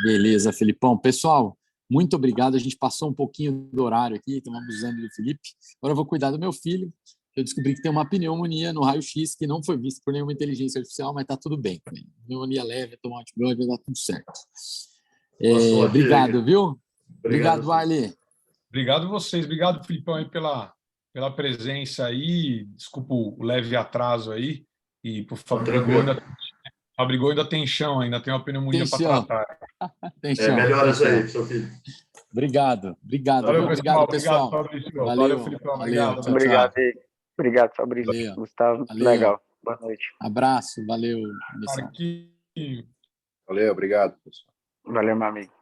Beleza, Felipão. Pessoal, muito obrigado. A gente passou um pouquinho do horário aqui, estamos abusando do Felipe. Agora eu vou cuidar do meu filho. Eu descobri que tem uma pneumonia no raio-x que não foi vista por nenhuma inteligência artificial, mas está tudo bem. Pneumonia leve, tomar antibiótico, vai dar tudo certo. Obrigado, viu? Obrigado, Arley. Obrigado vocês. Obrigado, Filipão, aí pela presença aí. Desculpa o leve atraso aí. E por Fabrigou ainda tem chão, ainda tem uma pneumonia para tratar. Tem chão. Melhoras aí, seu filho. Obrigado. Valeu, Obrigado, pessoal. pessoal. Obrigado, Fabrício. Valeu, Filipão. Obrigado. Tchau, obrigado, obrigado, Fabrício. Valeu. Gustavo, legal. Boa noite. Abraço, valeu. Marquinhos. Valeu, obrigado, pessoal. Valeu, meu amigo.